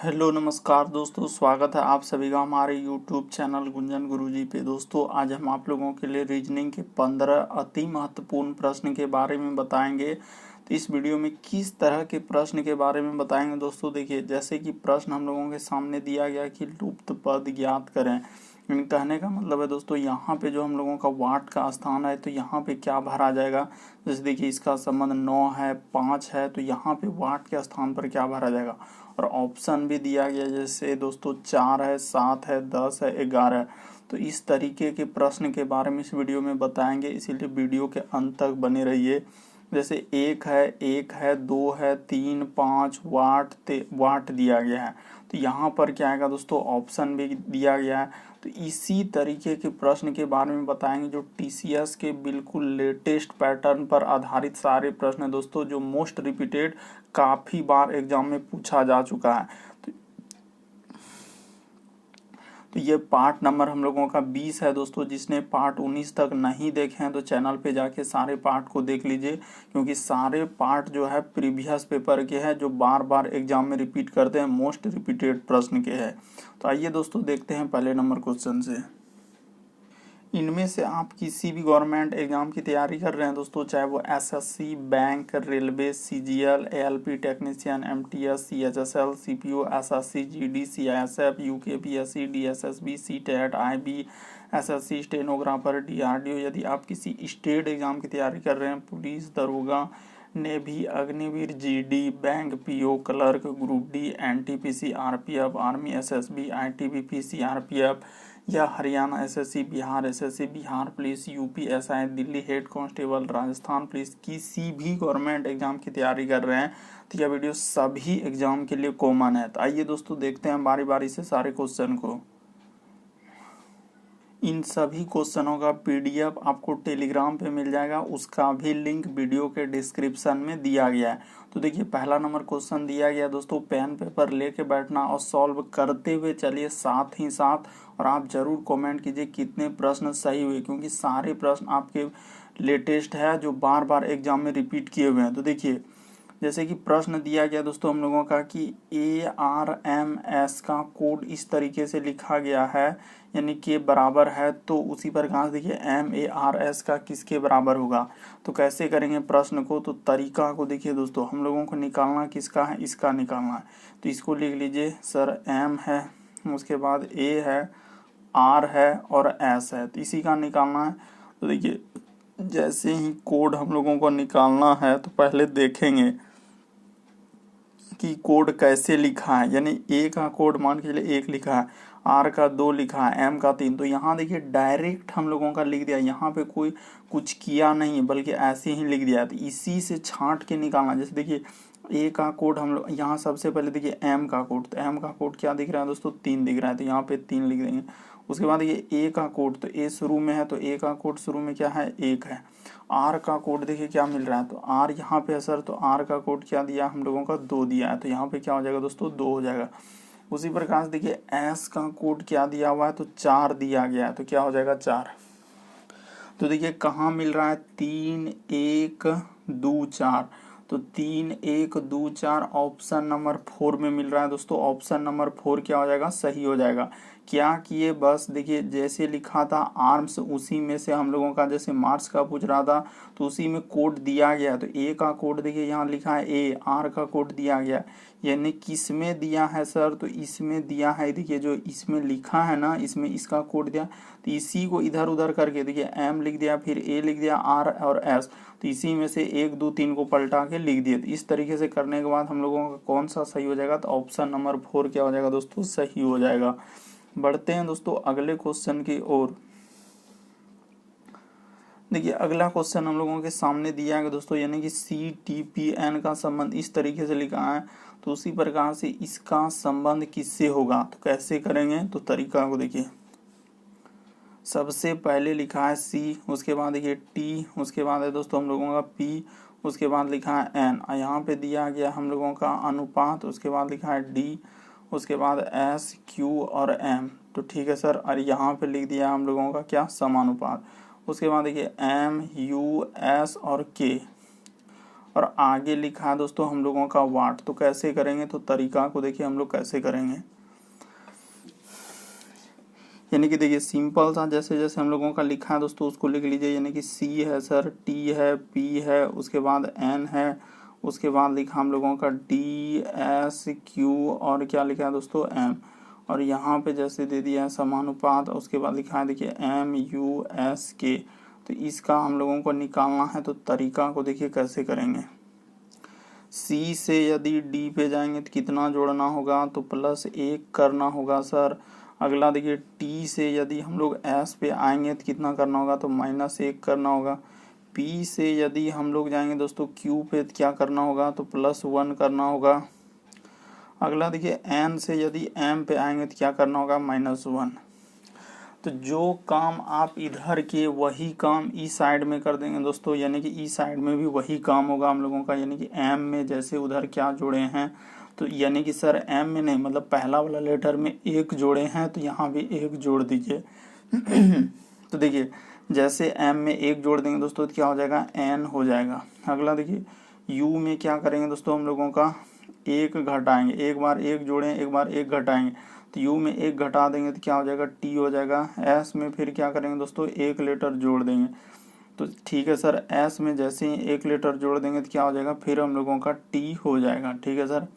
Hello नमस्कार दोस्तों, स्वागत है आप सभी का हमारे यूट्यूब चैनल गुंजन गुरुजी पे। दोस्तों आज हम आप लोगों के लिए रीजनिंग के 15 अति महत्वपूर्ण प्रश्न के बारे में बताएंगे। तो इस वीडियो में किस तरह के प्रश्न के बारे में बताएंगे दोस्तों, देखिए जैसे कि प्रश्न हम लोगों के सामने दिया गया कि लुप्त पद ज्ञात करें। कहने का मतलब है दोस्तों, यहाँ पे जो हम लोगों का वाट का स्थान है तो यहाँ पे क्या भरा जाएगा। जैसे देखिए इसका संबंध 9 है 5 है, तो यहाँ पे वाट के स्थान पर क्या भरा जाएगा। और ऑप्शन भी दिया गया जैसे दोस्तों 4 है 7 है 10 है 11 है। तो इस तरीके के प्रश्न के बारे में इस वीडियो में बताएंगे, इसीलिए वीडियो के अंत तक बने रहिए। जैसे 1 है 2 है 3 5 वाट दिया गया है, तो यहाँ पर क्या आएगा दोस्तों, ऑप्शन भी दिया गया है। तो इसी तरीके के प्रश्न के बारे में बताएंगे जो टीसीएस के बिल्कुल लेटेस्ट पैटर्न पर आधारित सारे प्रश्न है दोस्तों, जो मोस्ट रिपीटेड काफ़ी बार एग्जाम में पूछा जा चुका है। तो ये पार्ट नंबर हम लोगों का 20 है दोस्तों। जिसने पार्ट 19 तक नहीं देखे हैं तो चैनल पे जाके सारे पार्ट को देख लीजिए, क्योंकि सारे पार्ट जो है प्रीवियस पेपर के हैं, जो बार बार एग्जाम में रिपीट करते हैं, मोस्ट रिपीटेड प्रश्न के हैं। तो आइए दोस्तों देखते हैं पहले नंबर क्वेश्चन से। इनमें से आप किसी भी गवर्नमेंट एग्जाम की तैयारी कर रहे हैं दोस्तों, चाहे वो SSC, bank, railway, CGL, ALP technician, MTS, CHSL, CPO, SSC, GD, CISF, UKPSC, DSSB, CTET, IB, SSC, stenographer, DRDO. यदि आप किसी स्टेट एग्जाम की तैयारी कर रहे हैं, पुलिस, दरोगा, navy, Agniveer, GD, bank, PO, clerk, group D, NTPC, RPF, army, SSB, ITBP, CRPF या Haryana SSC, Bihar SSC, Bihar police, UP SI, Delhi head constable, Rajasthan police, किसी भी गवर्नमेंट एग्जाम की तैयारी कर रहे हैं तो यह वीडियो सभी एग्जाम के लिए कॉमन है। तो आइए दोस्तों देखते हैं बारी बारी से सारे क्वेश्चन को। इन सभी क्वेश्चनों का पीडीएफ आपको टेलीग्राम पे मिल जाएगा, उसका भी लिंक वीडियो के डिस्क्रिप्शन में दिया गया है। तो देखिए पहला नंबर क्वेश्चन दिया गया दोस्तों, पेन पेपर लेके बैठना और सॉल्व करते हुए चलिए साथ ही साथ, और आप जरूर कमेंट कीजिए कितने प्रश्न सही हुए, क्योंकि सारे प्रश्न आपके लेटेस्ट है जो बार बार एग्जाम में रिपीट किए हुए हैं। तो देखिए जैसे कि प्रश्न दिया गया दोस्तों हम लोगों का कि ARMS का कोड इस तरीके से लिखा गया है, यानी के बराबर है, तो उसी प्रकार से देखिए MARS का किसके बराबर होगा। तो कैसे करेंगे प्रश्न को, तो तरीका को देखिए दोस्तों, हम लोगों को निकालना किसका है, इसका निकालना है। तो इसको लिख लीजिए सर, M है, उसके बाद A है, R है और S है, तो इसी का निकालना है। तो देखिए जैसे ही कोड हम लोगों को निकालना है तो पहले देखेंगे कि कोड कैसे लिखा है, यानी ए का कोड मान के चलिए 1 लिखा है, आर का 2 लिखा है, एम का 3। तो यहाँ देखिए डायरेक्ट हम लोगों का लिख दिया, यहाँ पे कोई कुछ किया नहीं बल्कि ऐसे ही लिख दिया। तो इसी से छांट के निकालना। जैसे देखिए ए का कोड हम लोग यहाँ सबसे पहले देखिए एम का कोड, तो एम का कोड क्या दिख रहा है दोस्तों, 3 दिख रहा है, तो यहाँ पे 3 लिख देंगे। उसके बाद देखिए ए का कोड, तो ए शुरू में है तो ए का कोड शुरू में क्या है, 1 है। आर का कोड देखिए क्या मिल रहा है, तो आर यहाँ पे है सर, तो आर का कोड क्या दिया हम लोगों का, 2 दिया है, तो यहाँ पे क्या हो जाएगा दोस्तों, 2 हो जाएगा। उसी प्रकार से देखिए एस का कोड क्या दिया हुआ है, तो 4 दिया गया है, तो क्या हो जाएगा 4। तो देखिए कहाँ मिल रहा है, 3 1 2 4, तो 3 1 2 4 ऑप्शन नंबर 4 में मिल रहा है दोस्तों। ऑप्शन नंबर 4 क्या हो जाएगा, सही हो जाएगा। क्या किए, बस देखिए जैसे लिखा था आर्म्स, उसी में से हम लोगों का जैसे मार्क्स का पूछ रहा था तो उसी में कोड दिया गया। तो ए का कोड देखिए यहाँ लिखा है ए, आर का कोड दिया गया, यानी किस में दिया है सर, तो इसमें दिया है। देखिए जो इसमें लिखा है ना, इसमें इसका कोड दिया, तो इसी को इधर उधर करके देखिए एम लिख दिया, फिर ए लिख दिया, आर और एस, तो इसी में से 1 2 3 को पलटा के लिख दिए। तो इस तरीके से करने के बाद हम लोगों का कौन सा सही हो जाएगा, तो ऑप्शन नंबर 4 क्या हो जाएगा दोस्तों, सही हो जाएगा। बढ़ते हैं दोस्तों अगले क्वेश्चन की ओर। देखिए अगला क्वेश्चन हम लोगों के सामने दिया है दोस्तों, यानी कि CTPN का संबंध इस तरीके से लिखा है, तो उसी प्रकार से इसका संबंध किससे होगा, तो कैसे करेंगे, तो तरीका को देखिए। सबसे पहले लिखा है C, उसके बाद देखिए T, उसके बाद है दोस्तों हम लोगों का P, उसके बाद लिखा है N, यहाँ पे दिया गया हम लोगों का अनुपात, उसके बाद लिखा है D, उसके बाद S Q और M। तो ठीक है सर, और यहाँ पे लिख दिया हम लोगों का क्या, समानुपात। उसके बाद देखिए M U S और K, और आगे लिखा है दोस्तों हम लोगों का वाट। तो कैसे करेंगे, तो तरीका को देखिए हम लोग कैसे करेंगे। यानी कि देखिए सिंपल सा जैसे जैसे हम लोगों का लिखा है दोस्तों उसको लिख लीजिए। यानी कि C है सर, T है, P है, उसके बाद N है, उसके बाद लिखा हम लोगों का D, S, Q और क्या लिखा है दोस्तों M। और यहाँ पे जैसे दे दिया है समानुपात, उसके बाद लिखा है देखिए M, U, S, K। तो इसका हम लोगों को निकालना है। तो तरीका को देखिए कैसे करेंगे। C से यदि D पे जाएंगे तो कितना जोड़ना होगा, तो +1 करना होगा सर। अगला देखिए T से यदि हम लोग S पे आएंगे तो कितना करना होगा, तो -1 करना होगा। P से यदि हम लोग जाएंगे दोस्तों Q पे तो क्या करना होगा, तो +1 करना होगा। अगला देखिए N से यदि M पे आएंगे तो क्या करना होगा, -1। तो जो काम आप इधर के वही काम इस साइड में कर देंगे दोस्तों। यानी कि इस साइड में भी वही काम होगा हम लोगों का। यानी कि M में जैसे उधर क्या जोड़े हैं, तो यानी कि सर M में नहीं, मतलब पहला वाला लेटर में 1 जोड़े हैं तो यहाँ भी 1 जोड़ दीजिए। तो देखिए जैसे M में 1 जोड़ देंगे दोस्तों तो क्या हो जाएगा, N हो जाएगा। अगला देखिए U में क्या करेंगे दोस्तों, हम लोगों का 1 घटाएंगे। एक बार 1 जोड़ें, एक बार 1 घटाएंगे, तो U में 1 घटा देंगे तो क्या हो जाएगा, T हो जाएगा। S में फिर क्या करेंगे दोस्तों, 1 लेटर जोड़ देंगे। तो ठीक है सर, S में जैसे ही 1 लेटर जोड़ देंगे तो क्या हो जाएगा, फिर हम लोगों का T हो जाएगा। ठीक है सर।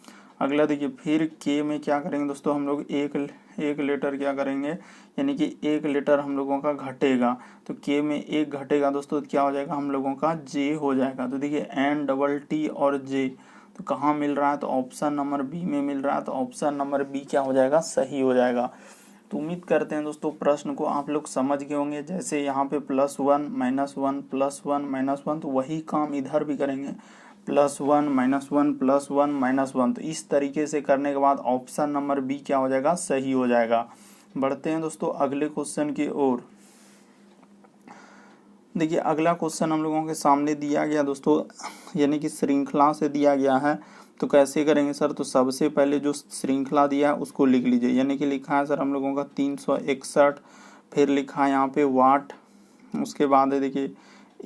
अगला देखिए फिर K में क्या करेंगे दोस्तों, हम लोग एक लेटर क्या करेंगे, यानी कि 1 लेटर हम लोगों का घटेगा। तो K में 1 घटेगा दोस्तों तो क्या हो जाएगा, हम लोगों का J हो जाएगा। तो देखिए NTT और J तो कहाँ मिल रहा है, तो ऑप्शन नंबर बी में मिल रहा है। तो ऑप्शन नंबर बी क्या हो जाएगा, सही हो जाएगा। तो उम्मीद करते हैं दोस्तों प्रश्न को आप लोग समझ गए होंगे। जैसे यहाँ पे +1 -1 +1 -1, तो वही काम इधर भी करेंगे, +1 -1 +1 -1। तो इस तरीके से करने के बाद ऑप्शन नंबर बी क्या हो जाएगा, सही हो जाएगा। बढ़ते हैं दोस्तों अगले क्वेश्चन की ओर। देखिए अगला क्वेश्चन हम लोगों के सामने दिया गया दोस्तों, यानी कि श्रृंखला से दिया गया है। तो कैसे करेंगे सर, तो सबसे पहले जो श्रृंखला दिया है उसको लिख लीजिए। यानी कि लिखा है सर हम लोगों का 361, फिर लिखा है यहाँ पे वाट, उसके बाद है देखिए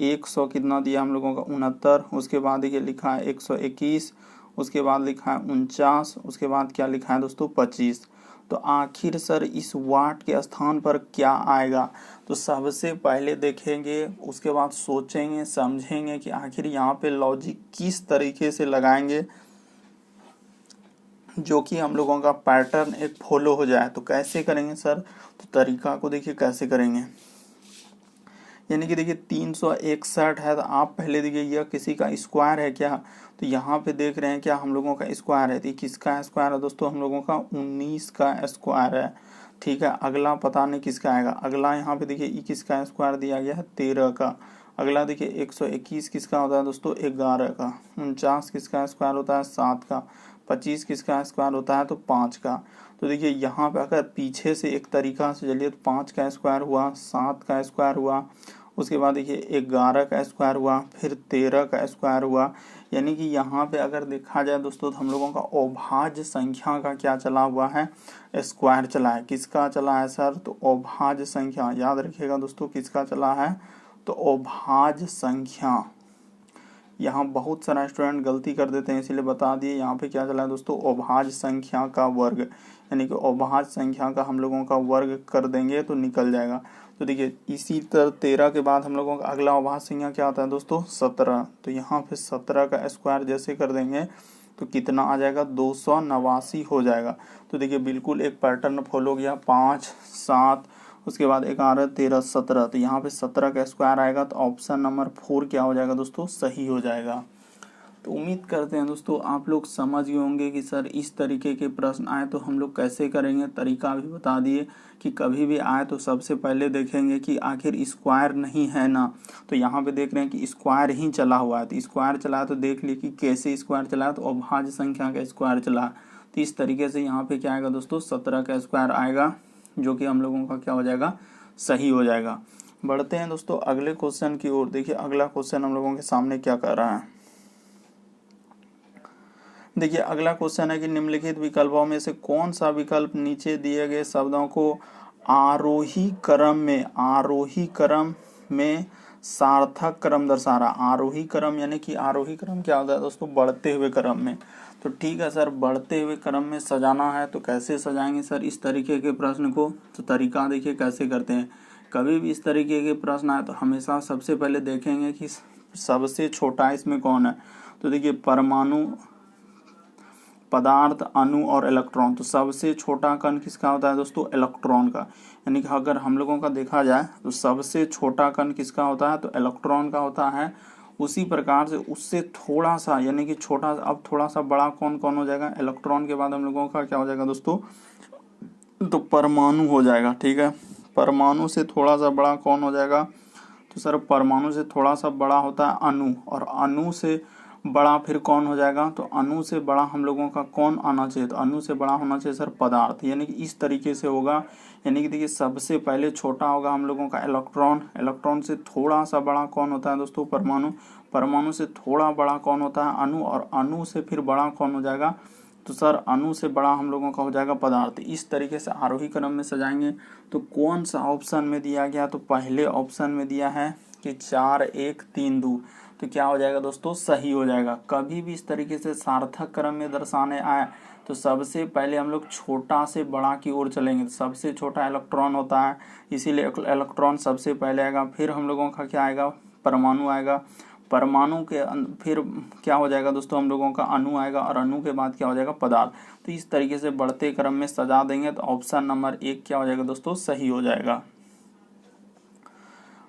100 कितना दिया हम लोगों का 69, उसके बाद देखिए लिखा है 121, उसके बाद लिखा है 49, उसके बाद क्या लिखा है दोस्तों 25। तो आखिर सर इस वाट के स्थान पर क्या आएगा, तो सबसे पहले देखेंगे, उसके बाद सोचेंगे समझेंगे कि आखिर यहाँ पे लॉजिक किस तरीके से लगाएंगे जो कि हम लोगों का पैटर्न एक फॉलो हो जाए। तो कैसे करेंगे सर, तो तरीका को देखिए कैसे करेंगे। यानी कि देखिए 361 है, तो आप पहले देखिए यह किसी का स्क्वायर है क्या, तो यहाँ पे देख रहे हैं क्या हम लोगों का स्क्वायर है। तो किसका स्क्वायर है दोस्तों, हम लोगों का 19 का स्क्वायर है। ठीक है, अगला पता नहीं किसका आएगा। अगला यहाँ पे देखिए ई किसका स्क्वायर दिया गया है, 13 का। अगला देखिए 121 किसका होता है दोस्तों, 11 का। 49 किसका स्क्वायर होता है, 7 का। 25 किसका स्क्वायर होता है, तो 5 का। तो देखिए यहाँ पे अगर पीछे से एक तरीका से चलिए तो 5 का स्क्वायर हुआ, 7 का स्क्वायर हुआ, उसके बाद देखिए 11 का स्क्वायर हुआ, फिर 13 का स्क्वायर हुआ। यानी कि यहाँ पे अगर देखा जाए दोस्तों तो हम लोगों का अभाज्य संख्या का क्या चला हुआ है, स्क्वायर चला है। किसका चला है सर, तो अभाज्य संख्या, याद रखिएगा दोस्तों किसका चला है, तो अभाज्य संख्या। यहाँ बहुत सारा स्टूडेंट गलती कर देते हैं, इसलिए बता दिए यहाँ पे क्या चला है दोस्तों, अभाज्य संख्या का वर्ग। यानी कि अभाज्य संख्या का हम लोगों का वर्ग कर देंगे तो निकल जाएगा। तो देखिए इसी तरह 13 के बाद हम लोगों का अगला अभाज्य संख्या क्या होता है दोस्तों, 17। तो यहाँ पे 17 का स्क्वायर जैसे कर देंगे तो कितना आ जाएगा, 289 हो जाएगा। तो देखिए बिल्कुल एक पैटर्न फॉलो किया, 5 7, उसके बाद 11 13 17। तो यहाँ पे 17 का स्क्वायर आएगा। तो ऑप्शन नंबर 4 क्या हो जाएगा दोस्तों, सही हो जाएगा। तो उम्मीद करते हैं दोस्तों आप लोग समझ गए होंगे कि सर इस तरीके के प्रश्न आए तो हम लोग कैसे करेंगे। तरीका भी बता दिए कि कभी भी आए तो सबसे पहले देखेंगे कि आखिर स्क्वायर नहीं है ना। तो यहाँ पे देख रहे हैं कि स्क्वायर ही चला हुआ है, तो स्क्वायर चला है तो देख लिए कि कैसे स्क्वायर चला है, तो अभाज्य संख्या का स्क्वायर चला है। तो इस तरीके से यहाँ पे क्या आएगा दोस्तों, 17 का स्क्वायर आएगा, जो कि हम लोगों का क्या हो जाएगा, सही हो जाएगा। बढ़ते हैं दोस्तों अगले क्वेश्चन की ओर। देखिए अगला क्वेश्चन हम लोगों के सामने क्या कर रहा है। देखिए अगला क्वेश्चन है कि निम्नलिखित विकल्पों में से कौन सा विकल्प नीचे दिए गए शब्दों को आरोही क्रम में सार्थक क्रम दर्शा रहा। आरोही क्रम यानी कि आरोही क्रम क्या होता है दोस्तों, बढ़ते हुए क्रम में। तो ठीक है सर, बढ़ते हुए क्रम में सजाना है तो कैसे सजाएंगे सर इस तरीके के प्रश्न को। तो तरीका देखिए कैसे करते हैं। कभी भी इस तरीके के प्रश्न आए तो हमेशा सबसे पहले देखेंगे कि सबसे छोटा इसमें कौन है। तो देखिए परमाणु, पदार्थ, अणु और इलेक्ट्रॉन। तो सबसे छोटा कण किसका होता है दोस्तों, इलेक्ट्रॉन का। यानी कि अगर हम लोगों का देखा जाए तो सबसे छोटा कण किसका होता है, तो इलेक्ट्रॉन का होता है। उसी प्रकार से उससे थोड़ा सा यानी कि छोटा, अब थोड़ा सा बड़ा कौन कौन हो जाएगा, इलेक्ट्रॉन के बाद हम लोगों का क्या हो जाएगा दोस्तों, तो परमाणु हो जाएगा। ठीक है, परमाणु से थोड़ा सा बड़ा कौन हो जाएगा, तो सर परमाणु से थोड़ा सा बड़ा होता है अणु, और अणु से बड़ा फिर कौन हो जाएगा, तो अणु से बड़ा हम लोगों का कौन आना चाहिए, तो अणु से बड़ा होना चाहिए सर पदार्थ। यानी कि इस तरीके से होगा। यानी कि देखिए सबसे पहले छोटा होगा हम लोगों का इलेक्ट्रॉन, इलेक्ट्रॉन से थोड़ा सा बड़ा कौन होता है दोस्तों, परमाणु, परमाणु से थोड़ा बड़ा कौन होता है, अणु, और अणु से फिर बड़ा कौन हो जाएगा, तो सर अणु से बड़ा हम लोगों का हो जाएगा पदार्थ। इस तरीके से आरोही क्रम में सजाएंगे। तो कौन सा ऑप्शन में दिया गया, तो पहले ऑप्शन में दिया है कि 4 1 3 2, तो क्या हो जाएगा दोस्तों, सही हो जाएगा। कभी भी इस तरीके से सार्थक क्रम में दर्शाने आए तो सबसे पहले हम लोग छोटा से बड़ा की ओर चलेंगे। तो सबसे छोटा इलेक्ट्रॉन होता है, इसीलिए इलेक्ट्रॉन सबसे पहले आएगा। फिर हम लोगों का क्या आएगा, परमाणु आएगा। परमाणु के फिर क्या हो जाएगा दोस्तों, हम लोगों का अणु आएगा, और अणु के बाद क्या हो जाएगा, पदार्थ। तो इस तरीके से बढ़ते क्रम में सजा देंगे तो ऑप्शन नंबर 1 क्या हो जाएगा दोस्तों, सही हो जाएगा।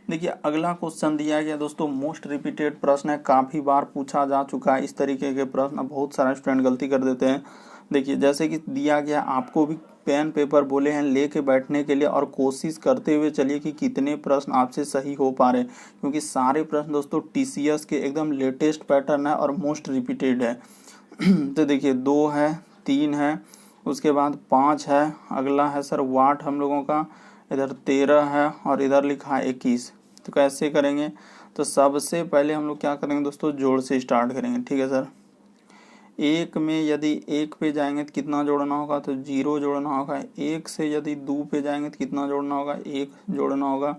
देखिए अगला क्वेश्चन दिया गया दोस्तों, मोस्ट रिपीटेड प्रश्न है, काफ़ी बार पूछा जा चुका है। इस तरीके के प्रश्न बहुत सारे स्टूडेंट गलती कर देते हैं। देखिए जैसे कि दिया गया, आपको भी पेन पेपर बोले हैं लेके बैठने के लिए, और कोशिश करते हुए चलिए कि कितने प्रश्न आपसे सही हो पा रहे हैं, क्योंकि सारे प्रश्न दोस्तों TCS के एकदम लेटेस्ट पैटर्न है और मोस्ट रिपीटेड है। तो देखिए 2 है, 3 है, उसके बाद 5 है, अगला है सर वाट हम लोगों का, इधर 13 है, और इधर लिखा है 21। तो कैसे करेंगे, तो सबसे पहले हम लोग क्या करेंगे दोस्तों, जोड़ से स्टार्ट करेंगे। ठीक है सर, एक में यदि 1 पे जाएंगे तो कितना जोड़ना होगा, तो 0 जोड़ना होगा। 1 से यदि 2 पे जाएंगे तो कितना जोड़ना होगा, 1 जोड़ना होगा।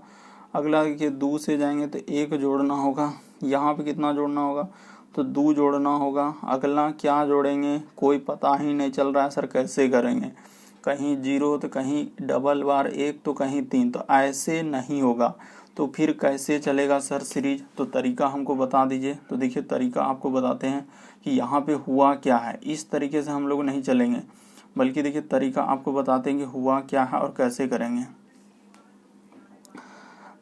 अगला देखिए 2 से जाएंगे तो 1 जोड़ना होगा। यहाँ पे कितना जोड़ना होगा, तो 2 जोड़ना होगा। अगला क्या जोड़ेंगे, कोई पता ही नहीं चल रहा है सर कैसे करेंगे, कहीं 0 तो कहीं डबल बार 1 तो कहीं 3, तो ऐसे नहीं होगा। तो फिर कैसे चलेगा सर सीरीज, तो तरीका हमको बता दीजिए। तो देखिए तरीका आपको बताते हैं कि यहाँ पे हुआ क्या है। इस तरीके से हम लोग नहीं चलेंगे, बल्कि देखिए तरीका आपको बताते हैं कि हुआ क्या है और कैसे करेंगे।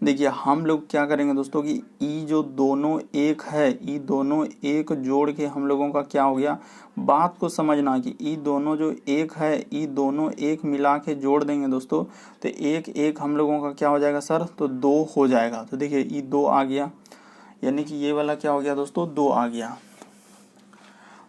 देखिए हम लोग क्या करेंगे दोस्तों कि ई जो दोनों एक है, ई दोनों एक जोड़ के हम लोगों का क्या हो गया, बात को समझना कि ई दोनों जो एक है, ई दोनों एक मिला के जोड़ देंगे दोस्तों, तो एक एक हम लोगों का क्या हो जाएगा सर, तो 2 हो जाएगा। तो देखिए ई 2 आ गया, यानी कि ये वाला क्या हो गया दोस्तों, 2 आ गया।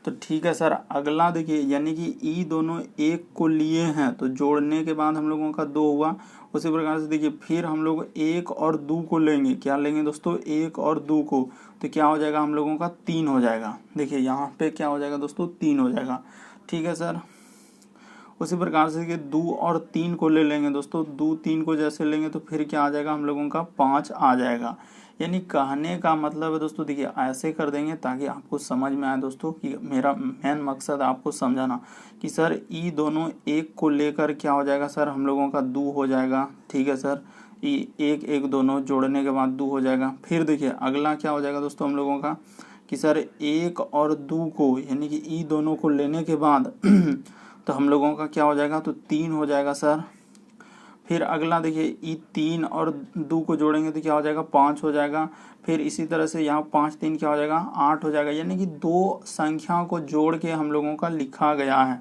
तो ठीक है सर, अगला देखिए यानी कि ई दोनों एक को लिए हैं, तो जोड़ने के बाद हम लोगों का 2 हुआ। उसी प्रकार से देखिए फिर हम लोग 1 और 2 को लेंगे, क्या लेंगे दोस्तों, 1 और 2 को, तो क्या हो जाएगा हम लोगों का 3 हो जाएगा। देखिए यहाँ पे क्या हो जाएगा दोस्तों, 3 हो जाएगा। ठीक है सर, उसी प्रकार से देखिए 2 और 3 को ले लेंगे दोस्तों, 2 3 को जैसे लेंगे तो फिर क्या आ जाएगा हम लोगों का 5 आ जाएगा। यानी कहने का मतलब है दोस्तों, देखिए ऐसे कर देंगे ताकि आपको समझ में आए दोस्तों, कि मेरा मेन मकसद आपको समझाना कि सर ई दोनों एक को लेकर क्या हो जाएगा सर, हम लोगों का 2 हो जाएगा। ठीक है सर, ई 1 1 दोनों जोड़ने के बाद 2 हो जाएगा। फिर देखिए अगला क्या हो जाएगा दोस्तों हम लोगों का, कि सर 1 और 2 को यानी कि ई दोनों को लेने के बाद तो हम लोगों का क्या हो जाएगा, तो 3 हो जाएगा सर। फिर अगला देखिए ई 3 और 2 को जोड़ेंगे तो क्या हो जाएगा, 5 हो जाएगा। फिर इसी तरह से यहाँ 5 3 क्या हो जाएगा, 8 हो जाएगा। यानी कि 2 संख्या को जोड़ के हम लोगों का लिखा गया है।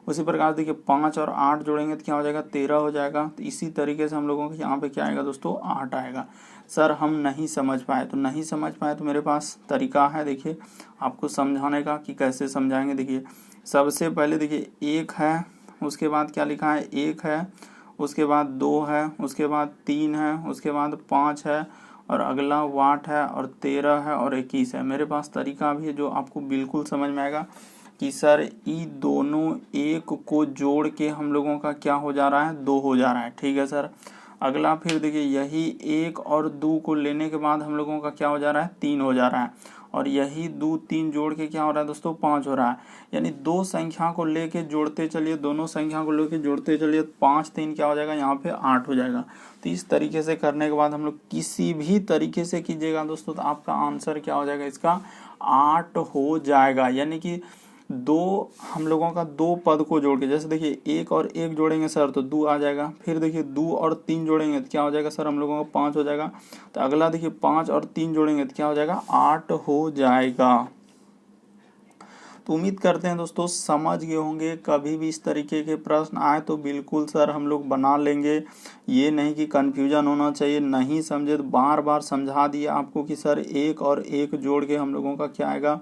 उसी प्रकार देखिए 5 और 8 जोड़ेंगे तो क्या हो जाएगा, 13 हो जाएगा। तो इसी तरीके से हम लोगों के यहाँ पे क्या आएगा दोस्तों, 8 आएगा। सर हम नहीं समझ पाए, तो नहीं समझ पाए तो मेरे पास तरीका है देखिए आपको समझाने का कि कैसे समझाएंगे। देखिए सबसे पहले देखिए 1 है, उसके बाद क्या लिखा है, 1 है, उसके बाद 2 है, उसके बाद 3 है, उसके बाद 5 है, और अगला वाट है, और 13 है, और 21 है। मेरे पास तरीका भी है जो आपको बिल्कुल समझ में आएगा कि सर ई दोनों एक को जोड़ के हम लोगों का क्या हो जा रहा है, 2 हो जा रहा है। ठीक है सर, अगला फिर देखिए यही 1 और 2 को लेने के बाद हम लोगों का क्या हो जा रहा है, 3 हो जा रहा है, और यही 2 3 जोड़ के क्या हो रहा है दोस्तों, 5 हो रहा है। यानी दो संख्या को लेके जोड़ते चलिए, दोनों संख्या को लेके जोड़ते चलिए, 5 3 क्या हो जाएगा, यहाँ पे 8 हो जाएगा। तो इस तरीके से करने के बाद हम लोग किसी भी तरीके से कीजिएगा दोस्तों तो आपका आंसर क्या हो जाएगा, इसका 8 हो जाएगा। यानी कि दो हम लोगों का दो पद को जोड़ के, जैसे देखिए 1 और 1 जोड़ेंगे सर तो 2 आ जाएगा, फिर देखिए 2 और 3 जोड़ेंगे तो क्या हो जाएगा सर हम लोगों का 5 हो जाएगा। तो अगला देखिए 5 और 3 जोड़ेंगे तो क्या हो जाएगा, 8 हो जाएगा। तो उम्मीद करते हैं दोस्तों समझ गए होंगे। कभी भी इस तरीके के प्रश्न आए तो बिल्कुल सर हम लोग बना लेंगे, ये नहीं कि कन्फ्यूजन होना चाहिए। नहीं समझे तो बार बार समझा दिया आपको कि सर 1 और 1 जोड़ के हम लोगों का क्या आएगा,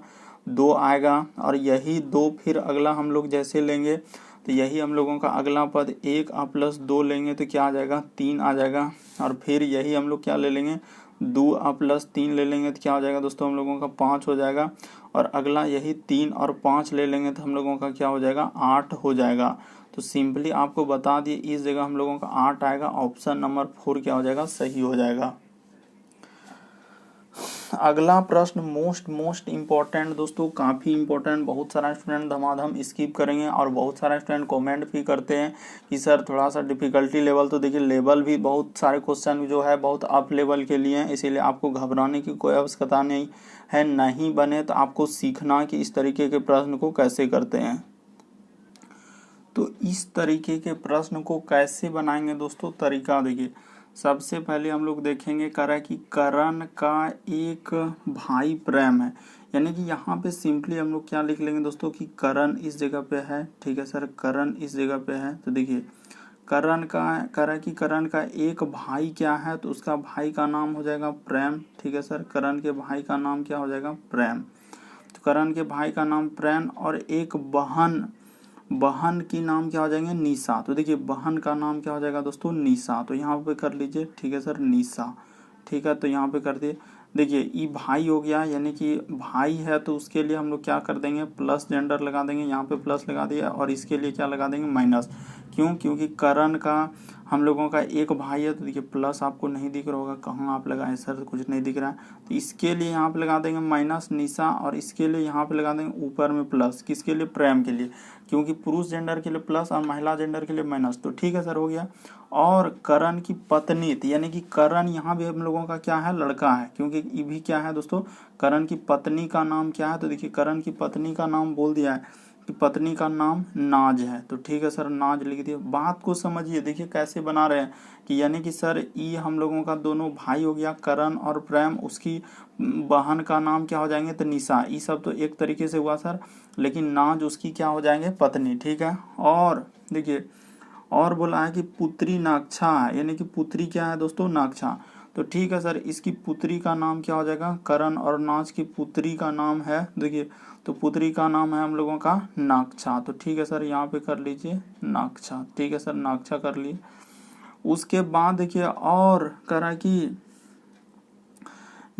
2 आएगा, और यही 2 फिर अगला हम लोग जैसे लेंगे तो यही हम लोगों का अगला पद 1 प्लस 2 लेंगे तो क्या आ जाएगा, 3 आ जाएगा, और फिर यही हम लोग क्या ले लेंगे, 2 प्लस 3 ले लेंगे तो क्या हो जाएगा दोस्तों हम लोगों का 5 हो जाएगा, और अगला यही 3 और 5 ले लेंगे तो हम लोगों का क्या हो जाएगा, 8 हो जाएगा। तो सिंपली आपको बता दिए इस जगह हम लोगों का 8 आएगा, ऑप्शन नंबर 4 क्या हो जाएगा, सही हो जाएगा। अगला प्रश्न मोस्ट इम्पोर्टेंट दोस्तों, काफ़ी इम्पोर्टेंट, बहुत सारा स्टूडेंट धमाधम स्किप करेंगे और बहुत सारा स्टूडेंट कमेंट भी करते हैं कि सर थोड़ा सा डिफिकल्टी लेवल, तो देखिए लेवल भी बहुत सारे क्वेश्चन जो है बहुत अप लेवल के लिए हैं, इसीलिए आपको घबराने की कोई आवश्यकता नहीं है। नहीं बने तो आपको सीखना कि इस तरीके के प्रश्न को कैसे करते हैं। तो इस तरीके के प्रश्न को कैसे बनाएंगे दोस्तों, तरीका देखिए। सबसे पहले हम लोग देखेंगे करा कि करण का एक भाई प्रेम है, यानी कि यहाँ पे सिंपली हम लोग क्या लिख लेंगे दोस्तों कि करण इस जगह पे है, ठीक है सर, करण इस जगह पे है। तो देखिए करण का करा कि करण का एक भाई क्या है, तो उसका भाई का नाम हो जाएगा प्रेम, ठीक है सर, करण के भाई का नाम क्या हो जाएगा, प्रेम। तो करण के भाई का नाम प्रेम, और एक बहन की नाम क्या हो जाएंगे, निशा। तो देखिए बहन का नाम क्या हो जाएगा दोस्तों, निशा। तो यहाँ पे कर लीजिए, ठीक है सर, निशा, ठीक है। तो यहाँ पे कर दिए, देखिए ये भाई हो गया, यानी कि भाई है तो उसके लिए हम लोग क्या कर देंगे, प्लस जेंडर लगा देंगे, यहाँ पे प्लस लगा दिया, और इसके लिए क्या लगा देंगे, माइनस। क्यों, क्योंकि करण का हम लोगों का एक भाई है, तो देखिए प्लस आपको नहीं दिख रहा होगा, कहाँ आप लगाए सर, कुछ नहीं दिख रहा है, तो इसके लिए यहाँ पे लगा देंगे माइनस निशा, और इसके लिए यहाँ पे लगा देंगे ऊपर में प्लस, किसके लिए, प्रेम के लिए, क्योंकि पुरुष जेंडर के लिए प्लस और महिला जेंडर के लिए माइनस। तो ठीक है सर, हो गया। और करण की पत्नी, यानी कि करण यहाँ भी हम लोगों का क्या है, लड़का है, क्योंकि ये भी क्या है दोस्तों, करण की पत्नी का नाम क्या है, तो देखिए करण की पत्नी का नाम बोल दिया है कि पत्नी का नाम नाज है। तो ठीक है सर, नाज लिख दिया। बात को समझिए, देखिए कैसे बना रहे हैं कि यानी कि सर ये हम लोगों का दोनों भाई हो गया करण और प्रेम, उसकी बहन का नाम क्या हो जाएंगे, तो निशा। ये सब तो एक तरीके से हुआ सर, लेकिन नाज उसकी क्या हो जाएंगे, पत्नी, ठीक है। और देखिए और बोला है कि पुत्री नाक्षा है, यानी कि पुत्री क्या है दोस्तों, नाक्षा। तो ठीक है सर, इसकी पुत्री का नाम क्या हो जाएगा, करण, और नाज की पुत्री का नाम है, देखिए तो पुत्री का नाम है हम लोगों का नाक्षा। तो ठीक है सर, यहाँ पे कर लीजिए नाक्षा, ठीक है सर, नाक्षा कर लिए। उसके बाद देखिए और करा कि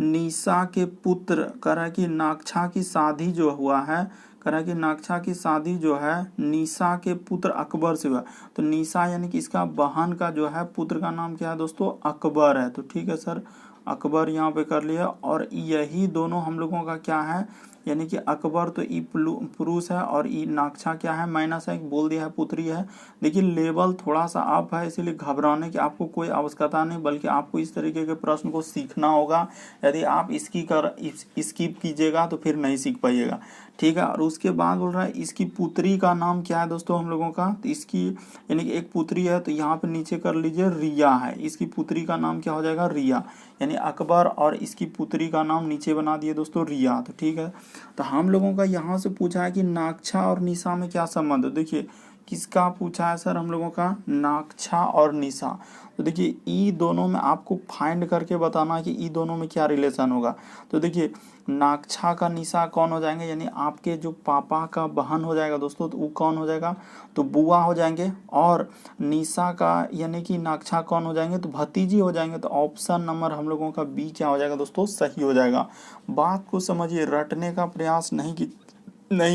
निशा के पुत्र, करा कि नाक्षा की शादी जो हुआ है, करा कि नाक्षा की शादी जो है निशा के पुत्र अकबर से हुआ। तो निशा यानी कि इसका बहन का जो है पुत्र का नाम क्या है दोस्तों, अकबर है। तो ठीक है सर, अकबर यहाँ पे कर लिया। और यही दोनों हम लोगों का क्या है, यानी कि अकबर तो ई पुरुष है और ई नाक्षा क्या है, माइनस है, बोल दिया है पुत्री है। देखिए लेवल थोड़ा सा अप है, इसीलिए घबराने की आपको कोई आवश्यकता नहीं, बल्कि आपको इस तरीके के प्रश्न को सीखना होगा। यदि आप स्किप कीजिएगा तो फिर नहीं सीख पाइएगा, ठीक है। और उसके बाद बोल रहा है इसकी पुत्री का नाम क्या है दोस्तों हम लोगों का, तो इसकी यानी कि एक पुत्री है, तो यहाँ पे नीचे कर लीजिए रिया है, इसकी पुत्री का नाम क्या हो जाएगा, रिया, यानी अकबर और इसकी पुत्री का नाम नीचे बना दिए दोस्तों रिया। तो ठीक है, तो हम लोगों का यहाँ से पूछा है कि नाक्षा और निशा में क्या संबंध है। देखिए किसका पूछा है सर, हम लोगों का नाक्षा और निशा। तो देखिए ई दोनों में आपको फाइंड करके बताना कि ई दोनों में क्या रिलेशन होगा। तो देखिए नाक्षा का निशा कौन हो जाएंगे, यानी आपके जो पापा का बहन हो जाएगा दोस्तों, तो वो कौन हो जाएगा, तो बुआ हो जाएंगे। और निशा का यानी कि नाक्षा कौन हो जाएंगे, तो भतीजी हो जाएंगे। तो ऑप्शन नंबर हम लोगों का बी क्या हो जाएगा दोस्तों, सही हो जाएगा। बात को समझिए, रटने का प्रयास नहीं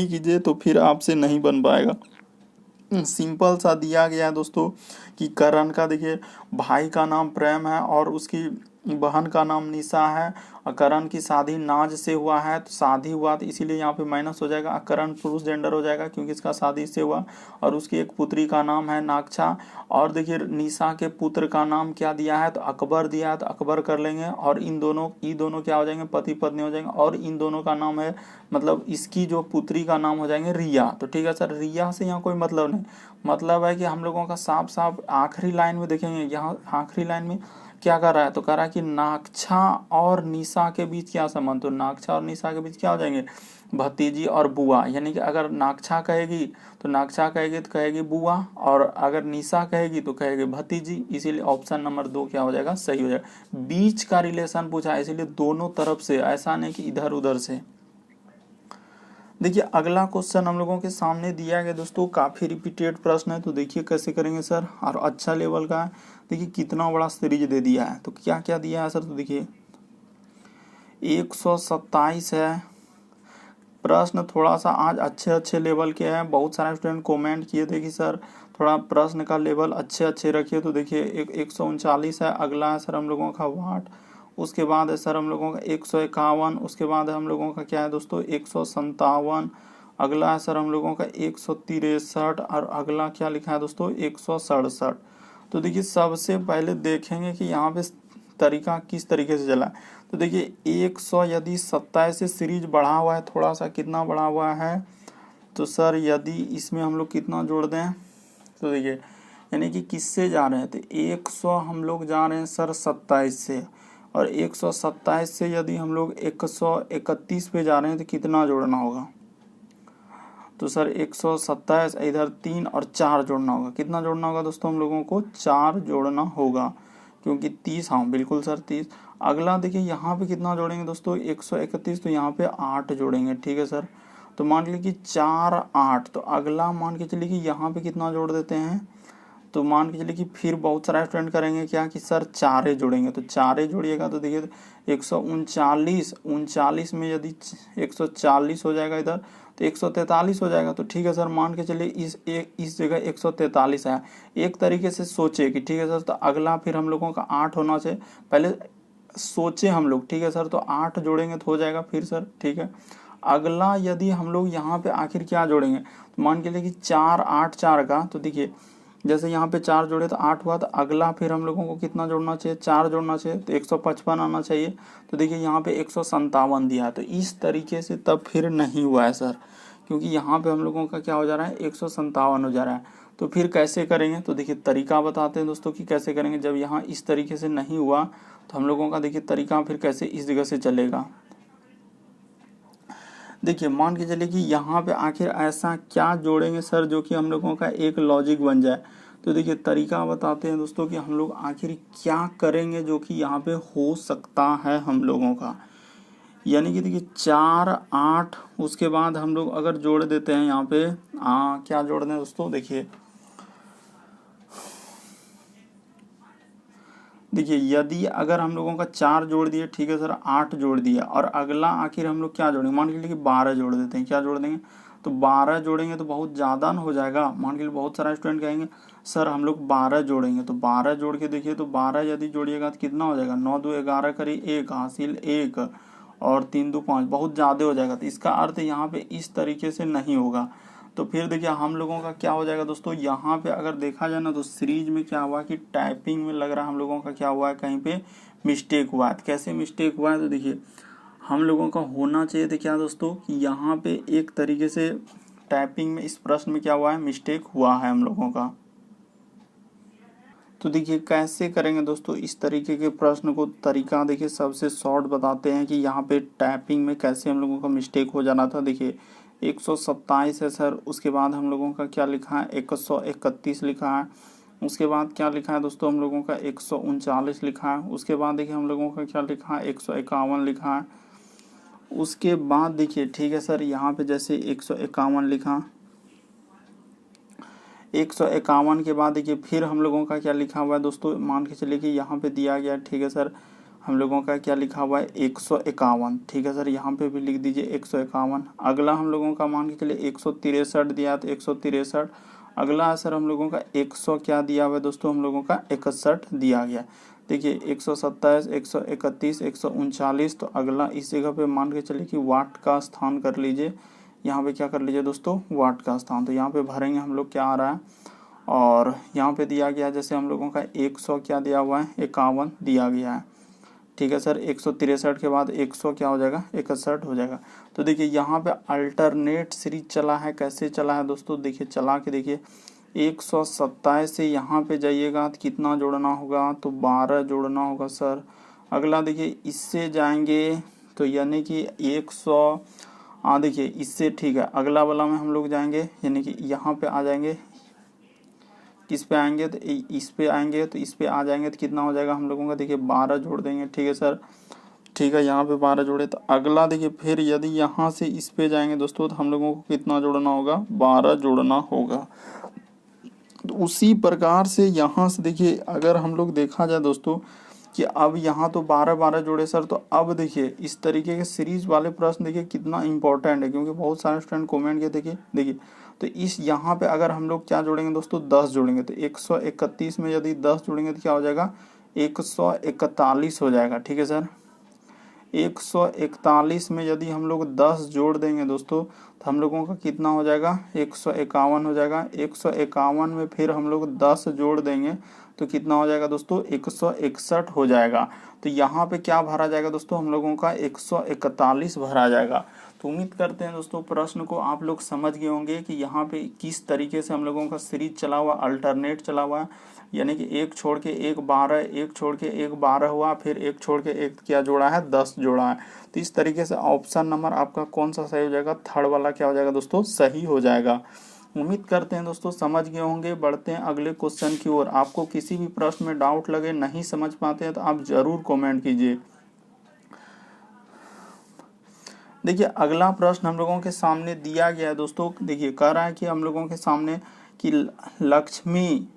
कीजिए तो फिर आपसे नहीं बन पाएगा। सिंपल सा दिया गया है दोस्तों कि करण का देखिए भाई का नाम प्रेम है और उसकी बहन का नाम निशा है और करण की शादी नाज से हुआ है, तो शादी हुआ तो इसीलिए यहाँ पे माइनस हो जाएगा। करण पुरुष जेंडर हो जाएगा क्योंकि इसका शादी से हुआ और उसकी एक पुत्री का नाम है नागछा। और देखिए निशा के पुत्र का नाम क्या दिया है, तो अकबर दिया है, तो अकबर कर लेंगे। और इन दोनों क्या हो जाएंगे, पति पत्नी हो जाएंगे। और इन दोनों का नाम है, मतलब इसकी जो पुत्री का नाम हो जाएंगे रिया। तो ठीक है सर, रिया से यहाँ कोई मतलब नहीं, मतलब है कि हम लोगों का साफ साफ आखिरी लाइन में देखेंगे, यहाँ आखिरी लाइन में क्या कर रहा है, तो कह रहा है कि नागछा और निशा के बीच क्या संबंध, तो नागछा और निशा के बीच क्या हो जाएंगे, भतीजी और बुआ। यानी कि अगर नागछा कहेगी तो नागछा कहेगी तो कहेगी बुआ, और अगर निशा कहेगी तो कहेगी भतीजी। इसीलिए ऑप्शन नंबर 2 क्या हो जाएगा, सही हो जाएगा। बीच का रिलेशन पूछा है, इसीलिए दोनों तरफ से, ऐसा नहीं कि इधर उधर से। देखिए अगला क्वेश्चन हम लोगों के सामने दिया गया दोस्तों, काफ़ी रिपीटेड प्रश्न है, तो देखिए कैसे करेंगे सर, और अच्छा लेवल का है। देखिए कितना बड़ा सीरीज दे दिया है, तो क्या क्या दिया है सर, तो देखिए 127 है। प्रश्न थोड़ा सा आज अच्छे लेवल के हैं, बहुत सारे स्टूडेंट कमेंट किए थे कि सर थोड़ा प्रश्न का लेवल अच्छे रखिए, तो देखिए 139 है। अगला है सर हम लोगों का वाट, उसके बाद है सर हम लोगों का 151, उसके बाद है हम लोगों का क्या है दोस्तों 157, अगला है सर हम लोगों का 163, और अगला क्या लिखा है दोस्तों 167। तो देखिए सबसे पहले देखेंगे कि यहाँ पे तरीका किस तरीके से चला है। तो देखिए 100 यदि 27 से सीरीज बढ़ा हुआ है, थोड़ा सा कितना बढ़ा हुआ है, तो सर यदि इसमें हम लोग कितना जोड़ दें, तो देखिए यानी कि किससे जा रहे हैं, तो 100 हम लोग जा रहे हैं सर 27 से, और 127 से यदि हम लोग 131 पे जा रहे हैं तो कितना जोड़ना होगा, तो सर 127 इधर 3 और 4 जोड़ना होगा। कितना जोड़ना होगा दोस्तों, हम लोगों को 4 जोड़ना होगा, क्योंकि 30, हाँ बिल्कुल सर 30। अगला देखिए यहाँ पे कितना जोड़ेंगे दोस्तों 131, तो यहाँ पे 8 जोड़ेंगे, ठीक है सर। तो मान लीजिए कि 4 8, तो अगला मान के चलिए कि यहाँ पे कितना जोड़ देते हैं, तो मान के चलिए कि फिर बहुत सारा स्टूडेंट करेंगे क्या कि सर 4 जोड़ेंगे, तो 4 जोड़िएगा तो देखिए 139 में यदि 140 हो जाएगा इधर, तो 143 हो जाएगा। तो ठीक है सर, मान के चलिए इस जगह 143 है। एक तरीके से सोचे कि ठीक है सर, तो अगला फिर हम लोगों का 8 होना चाहिए, पहले सोचे हम लोग, ठीक है सर। तो 8 जोड़ेंगे तो हो जाएगा फिर सर, ठीक है। अगला यदि हम लोग यहाँ पे आखिर क्या जोड़ेंगे, तो मान के लिए कि 4 8 4 का, तो देखिए जैसे यहाँ पे 4 जोड़े तो 8 हुआ, तो अगला फिर हम लोगों को कितना जोड़ना चाहिए, 4 जोड़ना चाहिए, तो 155 आना चाहिए। तो देखिए यहाँ पे 157 दिया है, तो इस तरीके से तब फिर नहीं हुआ है सर, क्योंकि यहाँ पे हम लोगों का क्या हो जा रहा है 157 हो जा रहा है। तो फिर कैसे करेंगे, तो देखिए तरीका बताते हैं दोस्तों कि कैसे करेंगे। जब यहाँ इस तरीके से नहीं हुआ तो हम लोगों का देखिए तरीका फिर कैसे इस जगह से चलेगा। देखिए मान के चलिए कि यहाँ पे आखिर ऐसा क्या जोड़ेंगे सर जो कि हम लोगों का एक लॉजिक बन जाए। तो देखिए तरीका बताते हैं दोस्तों कि हम लोग आखिर क्या करेंगे जो कि यहाँ पे हो सकता है हम लोगों का। यानी कि देखिए 4 8, उसके बाद हम लोग अगर जोड़ देते हैं यहाँ पे क्या जोड़ दें दोस्तों, देखिए यदि अगर हम लोगों का 4 जोड़ दिए, ठीक है सर, 8 जोड़ दिया, और अगला आखिर हम लोग क्या जोड़ेंगे, मान के लिए 12 जोड़ देते हैं, क्या जोड़ देंगे, तो 12 जोड़ेंगे तो बहुत ज़्यादा न हो जाएगा। मान के लिए बहुत सारा स्टूडेंट कहेंगे सर हम लोग 12 जोड़ेंगे, तो 12 जोड़ के देखिए, तो 12 यदि जोड़िएगा तो कितना हो जाएगा, 9 2 11 करी 1 हासिल 1, और 3 2 5, बहुत ज़्यादा हो जाएगा। तो इसका अर्थ यहाँ पे इस तरीके से नहीं होगा। तो फिर देखिए हम लोगों का क्या हो जाएगा दोस्तों, यहाँ पे अगर देखा जाए ना तो सीरीज में क्या हुआ कि टाइपिंग में लग रहा है हम लोगों का क्या हुआ है, कहीं पे मिस्टेक हुआ है। कैसे मिस्टेक हुआ है, तो देखिए हम लोगों का होना चाहिए था क्या दोस्तों कि यहाँ पे एक तरीके से टाइपिंग में इस प्रश्न में क्या हुआ है, मिस्टेक हुआ है हम लोगों का। तो देखिए कैसे करेंगे दोस्तों इस तरीके के प्रश्न को, तरीका देखिए सबसे शॉर्ट बताते हैं कि यहाँ पे टाइपिंग में कैसे हम लोगों का मिस्टेक हो जाना था। देखिए 127 है सर, उसके बाद हम लोगों का क्या लिखा है 131 लिखा है, उसके बाद क्या लिखा है दोस्तों हम लोगों का 139 लिखा है, उसके बाद देखिए हम लोगों का क्या लिखा है 151 लिखा है, उसके बाद देखिए ठीक है सर यहाँ पे जैसे 151 लिखा, 151 के बाद देखिए फिर हम लोगों का क्या लिखा हुआ है दोस्तों, मान के चलिए कि यहाँ पे दिया गया, ठीक है सर, हम लोगों का क्या लिखा हुआ है 151, ठीक है सर, यहाँ पे भी लिख दीजिए 151। अगला हम लोगों का मान के चलिए 163 दिया तो 163, अगला है सर हम लोगों का 100 क्या दिया हुआ है दोस्तों, हम लोगों का 61 दिया गया। देखिए 127, 131, 139, तो अगला इस जगह पे मान के चलिए कि वाट का स्थान कर लीजिए, यहाँ पे क्या कर लीजिए दोस्तों, वाट का स्थान। तो यहाँ पे भरेंगे हम लोग क्या आ रहा है, और यहाँ पे दिया गया जैसे हम लोगों का 100 क्या दिया हुआ है, 51 दिया गया है। ठीक है सर, 163 के बाद 100 क्या हो जाएगा, 61 हो जाएगा। तो देखिए यहाँ पे अल्टरनेट सीरीज चला है, कैसे चला है दोस्तों, देखिए चला के देखिए 127 से यहाँ पे जाइएगा तो कितना जोड़ना होगा, तो 12 जोड़ना होगा सर। अगला देखिए इससे जाएंगे तो यानी कि 100, हाँ देखिए इससे ठीक है, अगला वाला में हम लोग जाएंगे यानी कि यहाँ पे आ जाएंगे, किस पे आएंगे, तो इस पे आएंगे, तो इस पे आ जाएंगे तो कितना हो जाएगा हम लोगों का, देखिए 12 जोड़ देंगे। ठीक है सर, ठीक है, यहाँ पे 12 जोड़े। तो अगला देखिए फिर यदि यहाँ से इस पे जाएंगे दोस्तों तो हम लोगों को कितना जोड़ना होगा, 12 जोड़ना होगा। तो उसी प्रकार से यहाँ से देखिए अगर हम लोग देखा जाए दोस्तों कि अब यहाँ तो 12 जोड़े सर, तो अब देखिए इस तरीके के सीरीज वाले प्रश्न देखिए कितना इंपॉर्टेंट है, क्योंकि बहुत सारे स्टूडेंट कमेंट किए। देखिए तो इस यहाँ पे अगर हम लोग क्या जोड़ेंगे दोस्तों, 10 जोड़ेंगे, तो 131 में यदि 10 जोड़ेंगे तो क्या हो जाएगा, 141 हो जाएगा। ठीक है सर, 141 में यदि हम लोग 10 जोड़ देंगे दोस्तों तो हम लोगों का कितना हो जाएगा, 151 हो जाएगा। 151 में फिर हम लोग 10 जोड़ देंगे तो कितना हो जाएगा दोस्तों, 161 हो जाएगा। तो यहाँ पे क्या भरा जाएगा दोस्तों, हम लोगों का 141 भरा जाएगा। तो उम्मीद करते हैं दोस्तों प्रश्न को आप लोग समझ गए होंगे कि यहाँ पे किस तरीके से हम लोगों का सीरीज चला हुआ, अल्टरनेट चला हुआ है, यानी कि एक छोड़ के एक 12, एक छोड़ के एक 12 हुआ, फिर एक छोड़ के एक क्या जोड़ा है, 10 जोड़ा है। तो इस तरीके से ऑप्शन नंबर आपका कौन सा सही हो जाएगा, थर्ड वाला क्या हो जाएगा दोस्तों, सही हो जाएगा। उम्मीद करते हैं दोस्तों समझ गए होंगे। बढ़ते हैं अगले क्वेश्चन की ओर। आपको किसी भी प्रश्न में डाउट लगे, नहीं समझ पाते हैं तो आप जरूर कमेंट कीजिए। देखिए अगला प्रश्न हम लोगों के सामने दिया गया है दोस्तों। देखिए कह रहा है कि हम लोगों के सामने कि लक्ष्मी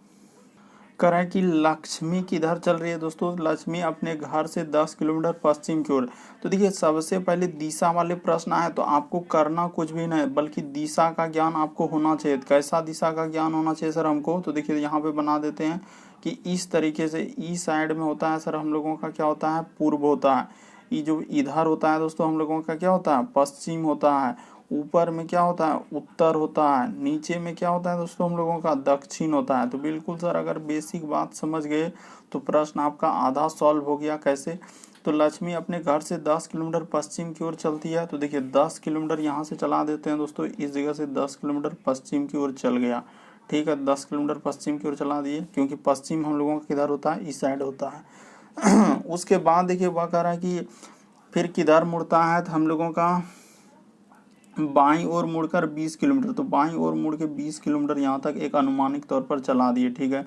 किधर चल रही है दोस्तों, लक्ष्मी अपने घर से 10 किलोमीटर पश्चिम की ओर। तो देखिए सबसे पहले दिशा वाले प्रश्न आए तो आपको करना कुछ भी नहीं बल्कि दिशा का ज्ञान आपको होना चाहिए। कैसा दिशा का ज्ञान होना चाहिए सर हमको, तो देखिए यहाँ पे बना देते हैं कि इस तरीके से ई साइड में होता है सर हम लोगों का क्या होता है, पूर्व होता है। ये जो इधर होता है दोस्तों हम लोगों का क्या होता है, पश्चिम होता है। ऊपर में क्या होता है, उत्तर होता है। नीचे में क्या होता है दोस्तों हम लोगों का, दक्षिण होता है। तो बिल्कुल सर अगर बेसिक बात समझ गए तो प्रश्न आपका आधा सॉल्व हो गया। कैसे, तो लक्ष्मी अपने घर से 10 किलोमीटर पश्चिम की ओर चलती है। तो देखिए 10 किलोमीटर यहाँ से चला देते हैं दोस्तों, इस जगह से 10 किलोमीटर पश्चिम की ओर चल गया। ठीक है, 10 किलोमीटर पश्चिम की ओर चला दिए, क्योंकि पश्चिम हम लोगों का किधर होता है, इस साइड होता है। उसके बाद देखिए वह कह रहा है कि फिर किधर मुड़ता है, तो हम लोगों का बाईं ओर मुड़कर 20 किलोमीटर। तो बाईं ओर मुड़ के 20 किलोमीटर यहाँ तक एक अनुमानिक तौर पर चला दिए। ठीक है,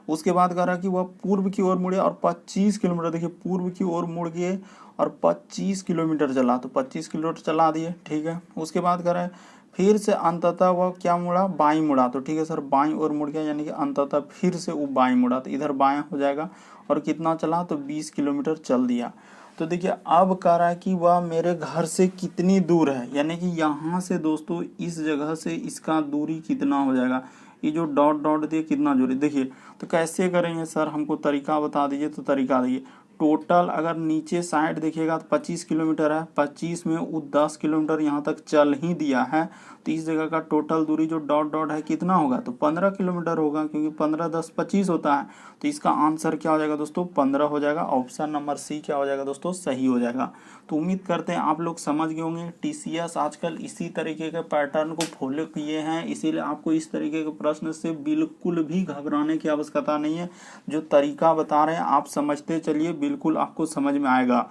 उसके बाद कह रहा कि वह पूर्व की ओर मुड़े और 25 किलोमीटर, देखिए पूर्व की ओर मुड़ गए और 25 किलोमीटर चला। तो 25 किलोमीटर चला दिए। ठीक है, उसके बाद कह रहा है फिर से अंततः वह क्या मुड़ा, बाईं मुड़ा। तो ठीक है सर, बाईं ओर मुड़ गया, यानी कि अंततः फिर से वो बाईं मुड़ा। तो इधर बायां हो जाएगा और कितना चला, तो 20 किलोमीटर चल दिया। तो देखिए अब कह रहा है कि वह मेरे घर से कितनी दूर है, यानी कि यहाँ से दोस्तों इस जगह से इसका दूरी कितना हो जाएगा। ये जो डॉट डॉट दिए कितना दूरी, देखिए तो कैसे करेंगे सर, हमको तरीका बता दीजिए। तो तरीका देखिए, टोटल अगर नीचे साइड देखिएगा तो 25 किलोमीटर है, 25 में वो 10 किलोमीटर यहाँ तक चल ही दिया है। तो इस जगह का टोटल दूरी जो डॉट डॉट है कितना होगा, तो 15 किलोमीटर होगा, क्योंकि 15 10 25 होता है। तो इसका आंसर क्या हो जाएगा दोस्तों, 15 हो जाएगा। ऑप्शन नंबर सी क्या हो जाएगा दोस्तों, सही हो जाएगा। तो उम्मीद करते हैं आप लोग समझ गए होंगे। TCS आजकल इसी तरीके के पैटर्न को फॉलो किए हैं, इसीलिए आपको इस तरीके के प्रश्न से बिल्कुल भी घबराने की आवश्यकता नहीं है। जो तरीका बता रहे हैं आप समझते चलिए, बिल्कुल आपको समझ में आएगा।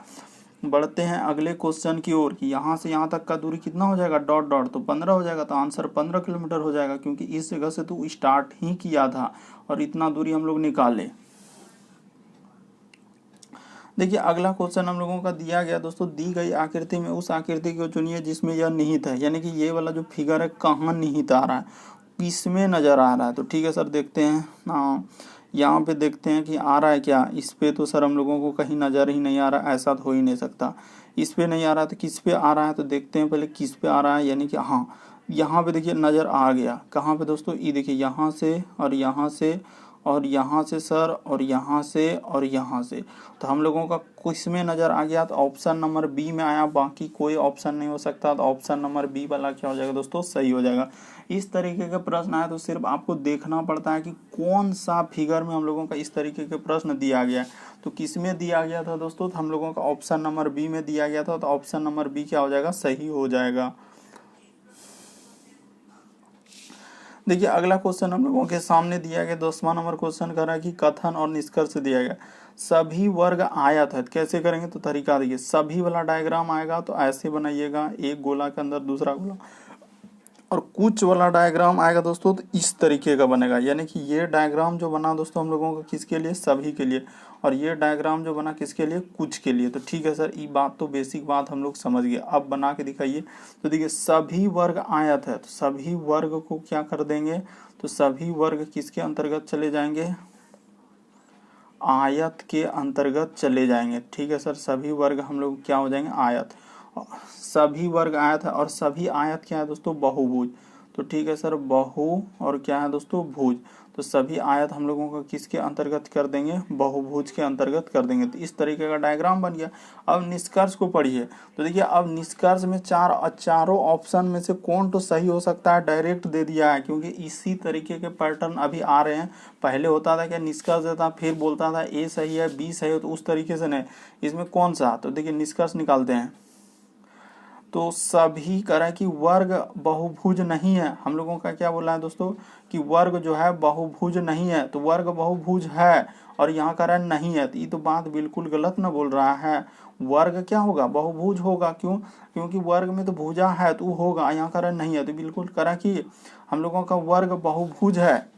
बढ़ते हैं अगले क्वेश्चन की ओर कि यहाँ से यहाँ तक का दूरी कितना हो जाएगा, डॉट डॉट, तो 15 हो जाएगा। तो आंसर 15 किलोमीटर हो जाएगा, क्योंकि इस जगह से तो स्टार्ट ही किया था और इतना दूरी हम लोग निकाले। देखिए अगला क्वेश्चन हम लोगों का दिया गया दोस्तों, दी गई आकृति में उस आकृति को चुनिए जिसमें यह निहित है, यानी कि ये वाला जो फिगर है कहाँ निहित आ रहा है, किसमें नजर आ रहा है। तो ठीक है सर, देखते हैं। हाँ, यहाँ पे देखते हैं कि आ रहा है क्या। इस पे तो सर हम लोगों को कहीं नज़र ही नहीं आ रहा, ऐसा तो हो ही नहीं सकता। इस पे नहीं आ रहा तो किस पे आ रहा है, तो देखते हैं पहले किस पे आ रहा है, यानी कि हाँ यहाँ पे देखिए नज़र आ गया, कहाँ पे दोस्तों, ये देखिए यहाँ से और यहाँ से और यहाँ से सर और यहाँ से और यहाँ से, तो हम लोगों का किस में नज़र आ गया, तो ऑप्शन नंबर बी में आया, बाकी कोई ऑप्शन नहीं हो सकता, तो ऑप्शन नंबर बी वाला क्या हो जाएगा दोस्तों, सही हो जाएगा। इस तरीके के प्रश्न आए तो सिर्फ आपको देखना पड़ता है कि कौन सा फिगर में हम लोगों का इस तरीके के प्रश्न दिया गया है। तो किस में दिया गया था दोस्तों, तो हम लोगों का ऑप्शन नंबर बी में दिया गया था, तो ऑप्शन नंबर बी क्या हो जाएगा, सही हो जाएगा। देखिए अगला क्वेश्चन हम लोगों के सामने दिया गया 10वां नंबर क्वेश्चन कर रहा है कि कथन और निष्कर्ष दिया गया सभी वर्ग आयत है, कैसे करेंगे, तो तरीका देखिए, सभी वाला डायग्राम आएगा तो ऐसे बनाइएगा, एक गोला के अंदर दूसरा गोला, और कुछ वाला डायग्राम आएगा दोस्तों तो इस तरीके का बनेगा, यानी कि ये डायग्राम जो बना दोस्तों हम लोगों का किसके लिए, सभी के लिए, और ये डायग्राम जो बना किसके लिए, कुछ के लिए। तो ठीक है सर, ये बात तो बेसिक बात हम लोग समझ गए, अब बना के दिखाइए। तो देखिए सभी वर्ग आयत है, तो सभी वर्ग को क्या कर देंगे, तो सभी वर्ग किसके अंतर्गत चले जाएंगे, आयत के अंतर्गत चले जाएंगे। ठीक है सर, सभी वर्ग हम लोग क्या हो जाएंगे, आयत, सभी वर्ग आयत है, और सभी आयत क्या है दोस्तों, बहुभुज। तो ठीक है सर, बहु और क्या है दोस्तों, भुज, तो सभी आयत हम लोगों को किसके अंतर्गत कर देंगे, बहुभुज के अंतर्गत कर देंगे। तो इस तरीके का डायग्राम बन गया। अब निष्कर्ष को पढ़िए, तो देखिए अब निष्कर्ष में चारों ऑप्शन में से कौन तो सही हो सकता है, डायरेक्ट दे दिया है, क्योंकि इसी तरीके के पैटर्न अभी आ रहे हैं। पहले होता था क्या, निष्कर्ष देता फिर बोलता था ए सही है बी सही है, तो उस तरीके से नहीं, इसमें कौन सा, तो देखिए निष्कर्ष निकालते हैं। तो सभी कह कि वर्ग बहुभुज नहीं है, हम लोगों का क्या बोला है दोस्तों कि वर्ग जो है बहुभुज नहीं है, तो वर्ग बहुभुज है और यहाँ कह रहा है नहीं है, तो ये तो बात बिल्कुल गलत ना बोल रहा है। वर्ग क्या होगा, बहुभुज होगा, क्यों, क्योंकि वर्ग में तो भुजा है तो होगा, यहाँ कह रहा है नहीं है, तो बिल्कुल कह रहा कि हम लोगों का वर्ग बहुभुज है।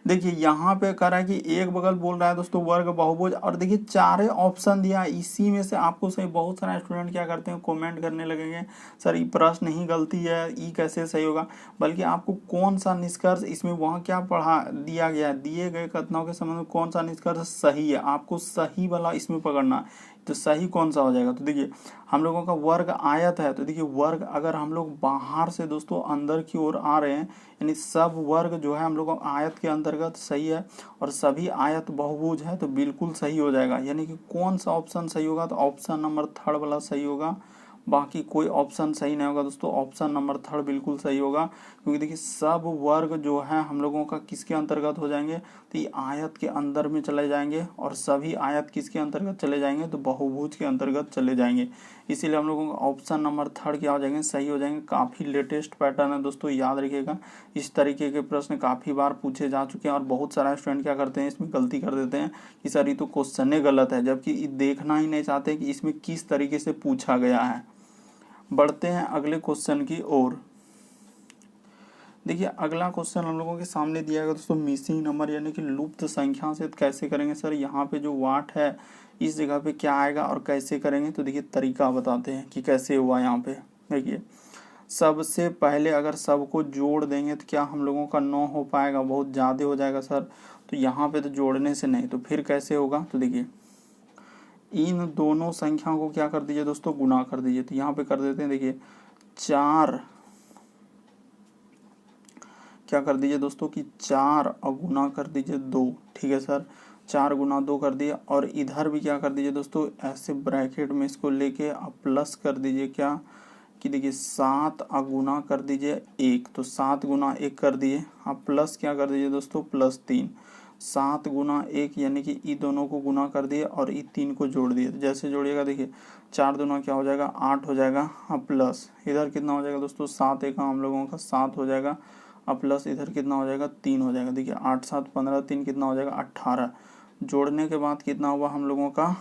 देखिए यहाँ पे कह रहा है कि एक बगल बोल रहा है दोस्तों वर्ग बहुभुज, और देखिए चारे ऑप्शन दिया, इसी में से आपको सही, बहुत सारे स्टूडेंट क्या करते हैं, कमेंट करने लगेंगे सर ये प्रश्न ही गलती है, ये कैसे सही होगा, बल्कि आपको कौन सा निष्कर्ष इसमें वहाँ क्या पढ़ा दिया गया है, दिए गए कथनों के संबंध में कौन सा निष्कर्ष सही है, आपको सही वाला इसमें पकड़ना है। तो सही कौन सा हो जाएगा, तो देखिए हम लोगों का वर्ग आयत है, तो देखिए वर्ग अगर हम लोग बाहर से दोस्तों अंदर की ओर आ रहे हैं, यानी सब वर्ग जो है हम लोग आयत के अंतर्गत सही है, और सभी आयत बहुभुज है, तो बिल्कुल सही हो जाएगा। यानी कि कौन सा ऑप्शन सही होगा, तो ऑप्शन नंबर थर्ड वाला सही होगा, बाकी कोई ऑप्शन सही नहीं होगा दोस्तों, ऑप्शन नंबर थर्ड बिल्कुल सही होगा, क्योंकि देखिए सब वर्ग जो है हम लोगों का किसके अंतर्गत हो जाएंगे, तो ये आयत के अंदर में चले जाएंगे, और सभी आयत किसके अंतर्गत चले जाएंगे, तो बहुभुज के अंतर्गत चले जाएंगे। इसीलिए हम लोगों का ऑप्शन नंबर थर्ड क्या हो जाएंगे, सही हो जाएंगे। काफ़ी लेटेस्ट पैटर्न है दोस्तों, याद रखिएगा, इस तरीके के प्रश्न काफ़ी बार पूछे जा चुके हैं, और बहुत सारा स्टूडेंट क्या करते हैं, इसमें गलती कर देते हैं कि सर ये तो क्वेश्चन ही गलत है, जबकि देखना ही नहीं चाहते कि इसमें किस तरीके से पूछा गया है। बढ़ते हैं अगले क्वेश्चन की ओर। देखिए अगला क्वेश्चन हम लोगों के सामने दिया गया दोस्तों, मिसिंग नंबर यानी कि लुप्त संख्या से कैसे करेंगे सर, यहाँ पे जो वाट है इस जगह पे क्या आएगा और कैसे करेंगे, तो देखिए तरीका बताते हैं कि कैसे हुआ। यहाँ पे देखिए सबसे पहले अगर सबको जोड़ देंगे तो क्या हम लोगों का 9 हो पाएगा, बहुत ज़्यादा हो जाएगा सर, तो यहाँ पे तो जोड़ने से नहीं, तो फिर कैसे होगा, तो देखिए इन दोनों संख्याओं को क्या कर दीजिए दोस्तों, गुना कर दीजिए। तो यहाँ पे कर देते हैं, देखिए 4 क्या कर दीजिए दोस्तों कि 4 और गुना कर दीजिए 2। ठीक है सर, 4 गुना 2 कर दिया, और इधर भी क्या कर दीजिए दोस्तों, ऐसे ब्रैकेट में इसको लेके आप प्लस कर दीजिए, क्या कि देखिए 7 और गुना कर दीजिए 1, तो 7 गुना 1 कर दिए, आप प्लस क्या कर दीजिए दोस्तों, +3, 7 गुना 1 यानी कि ई दोनों को गुना कर दिए और ई 3 को जोड़ दिए। तो जैसे जोड़िएगा देखिए 4 दूना क्या हो जाएगा, 8 हो जाएगा, और प्लस इधर कितना हो जाएगा दोस्तों, 7 एक हम लोगों का 7 हो जाएगा, और प्लस इधर कितना हो जाएगा, 3 हो जाएगा। देखिए 8 7 15 3 कितना हो जाएगा, 18। जोड़ने के बाद कितना हुआ हम लोगों का,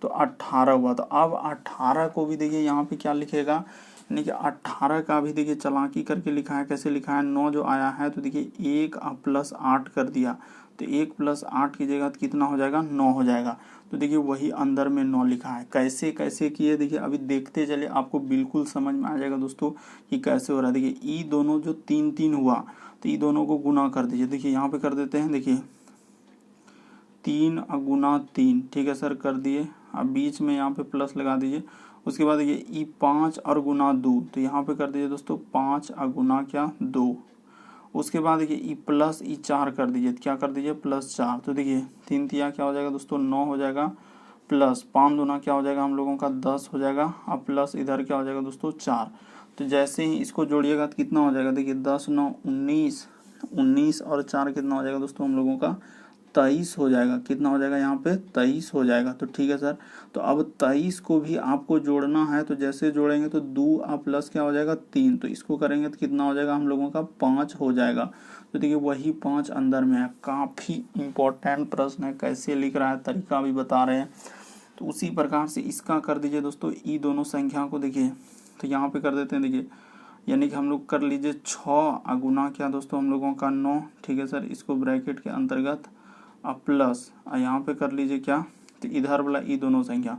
तो 18 हुआ। तो अब 18 को भी देखिए यहाँ पे क्या लिखेगा, यानी कि 18 का भी देखिए चालाकी करके लिखा है, कैसे लिखा है, 9 जो आया है तो देखिए 1 प्लस 8 कर दिया, तो 1 प्लस 8 की जगह कितना हो जाएगा, 9 हो जाएगा। तो देखिए वही अंदर में 9 लिखा है। कैसे कैसे किए देखिए अभी देखते चले, आपको बिल्कुल समझ में आ जाएगा दोस्तों कि कैसे हो रहा है। देखिए ई दोनों जो 3 3 हुआ, तो ई दोनों को गुना कर दीजिए। देखिए यहाँ पे कर देते हैं, देखिए 3 गुना 3, ठीक है सर कर दिए। अब बीच में यहाँ पे प्लस लगा दीजिए, उसके बाद देखिए ई 5 और गुना 2, तो यहाँ पे कर दीजिए दोस्तों 5 और गुना क्या 2। उसके बाद देखिए ई प्लस ई 4 कर दीजिए, क्या कर दीजिए +4। तो देखिए 3 तिया क्या हो जाएगा दोस्तों 9 हो जाएगा, प्लस 5 दूना क्या हो जाएगा हम लोगों का 10 हो जाएगा, और प्लस इधर क्या हो जाएगा दोस्तों 4। तो जैसे ही इसको जोड़िएगा तो कितना हो जाएगा, देखिए 10 9 19, 19 और 4 कितना हो जाएगा दोस्तों हम लोगों का 23 हो जाएगा। कितना हो जाएगा यहाँ पे 23 हो जाएगा। तो ठीक है सर, तो अब 23 को भी आपको जोड़ना है, तो जैसे जोड़ेंगे तो 2 और प्लस क्या हो जाएगा 3, तो इसको करेंगे तो कितना हो जाएगा हम लोगों का 5 हो जाएगा। तो देखिए वही 5 अंदर में है। काफ़ी इम्पोर्टेंट प्रश्न है, कैसे लिख रहा है तरीका भी बता रहे हैं। तो उसी प्रकार से इसका कर दीजिए दोस्तों ई दोनों संख्या को। देखिए तो यहाँ पे कर देते हैं, देखिए यानी कि हम लोग कर लीजिए 6 गुना क्या दोस्तों हम लोगों का 9। ठीक है सर, इसको ब्रैकेट के अंतर्गत अब प्लस यहाँ पे कर लीजिए क्या, तो इधर वाला ई दोनों संख्या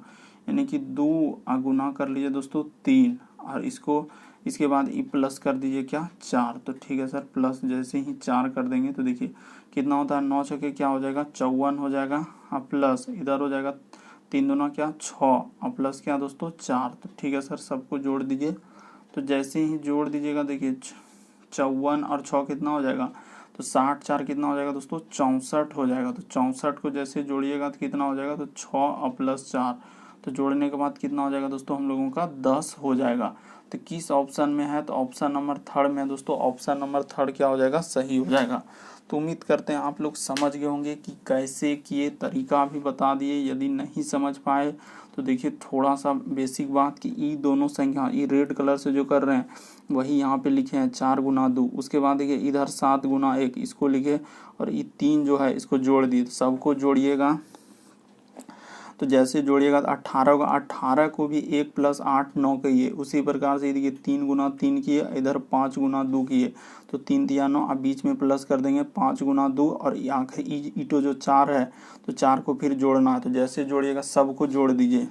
यानी कि 2 गुना कर लीजिए दोस्तों 3, और इसको इसके बाद ई प्लस कर दीजिए क्या 4। तो ठीक है सर, प्लस जैसे ही 4 कर देंगे तो देखिए कितना होता है 9 छके क्या हो जाएगा 54 हो जाएगा, और प्लस इधर हो जाएगा 3 दूना क्या 6, और प्लस क्या दोस्तों 4। तो ठीक है सर, सबको जोड़ दीजिए। तो जैसे ही जोड़ दीजिएगा देखिए 54 और 6 कितना हो जाएगा, तो 60 4 कितना हो जाएगा दोस्तों 64 हो जाएगा। तो 64 को जैसे जोड़िएगा तो कितना हो जाएगा, तो 6 और प्लस 4, तो जोड़ने के बाद कितना हो जाएगा दोस्तों हम लोगों का 10 हो जाएगा। तो किस ऑप्शन में है, तो ऑप्शन नंबर 3 में है दोस्तों। ऑप्शन नंबर 3 क्या हो जाएगा, सही हो जाएगा। तो उम्मीद करते हैं आप लोग समझ गए होंगे कि कैसे किए, तरीका भी बता दिए। यदि नहीं समझ पाए तो देखिए थोड़ा सा बेसिक बात कि ई दोनों संख्या, ई रेड कलर से जो कर रहे हैं वही यहाँ पे लिखे हैं 4 गुना 2। उसके बाद देखिए इधर 7 गुना 1 इसको लिखे, और ये 3 जो है इसको जोड़ दिए। तो सबको जोड़िएगा, तो जैसे जोड़िएगा तो 18 होगा। 18 को भी 1 + 8 9 किए, उसी प्रकार से देखिए 3 गुना 3 किए, इधर 5 गुना 2 किए, तो 3 तिया 9, अब बीच में प्लस कर देंगे 5 गुना 2, और आखिरी ईटो जो 4 है तो 4 को फिर जोड़ना है। तो जैसे जोड़िएगा सबको जोड़ दीजिए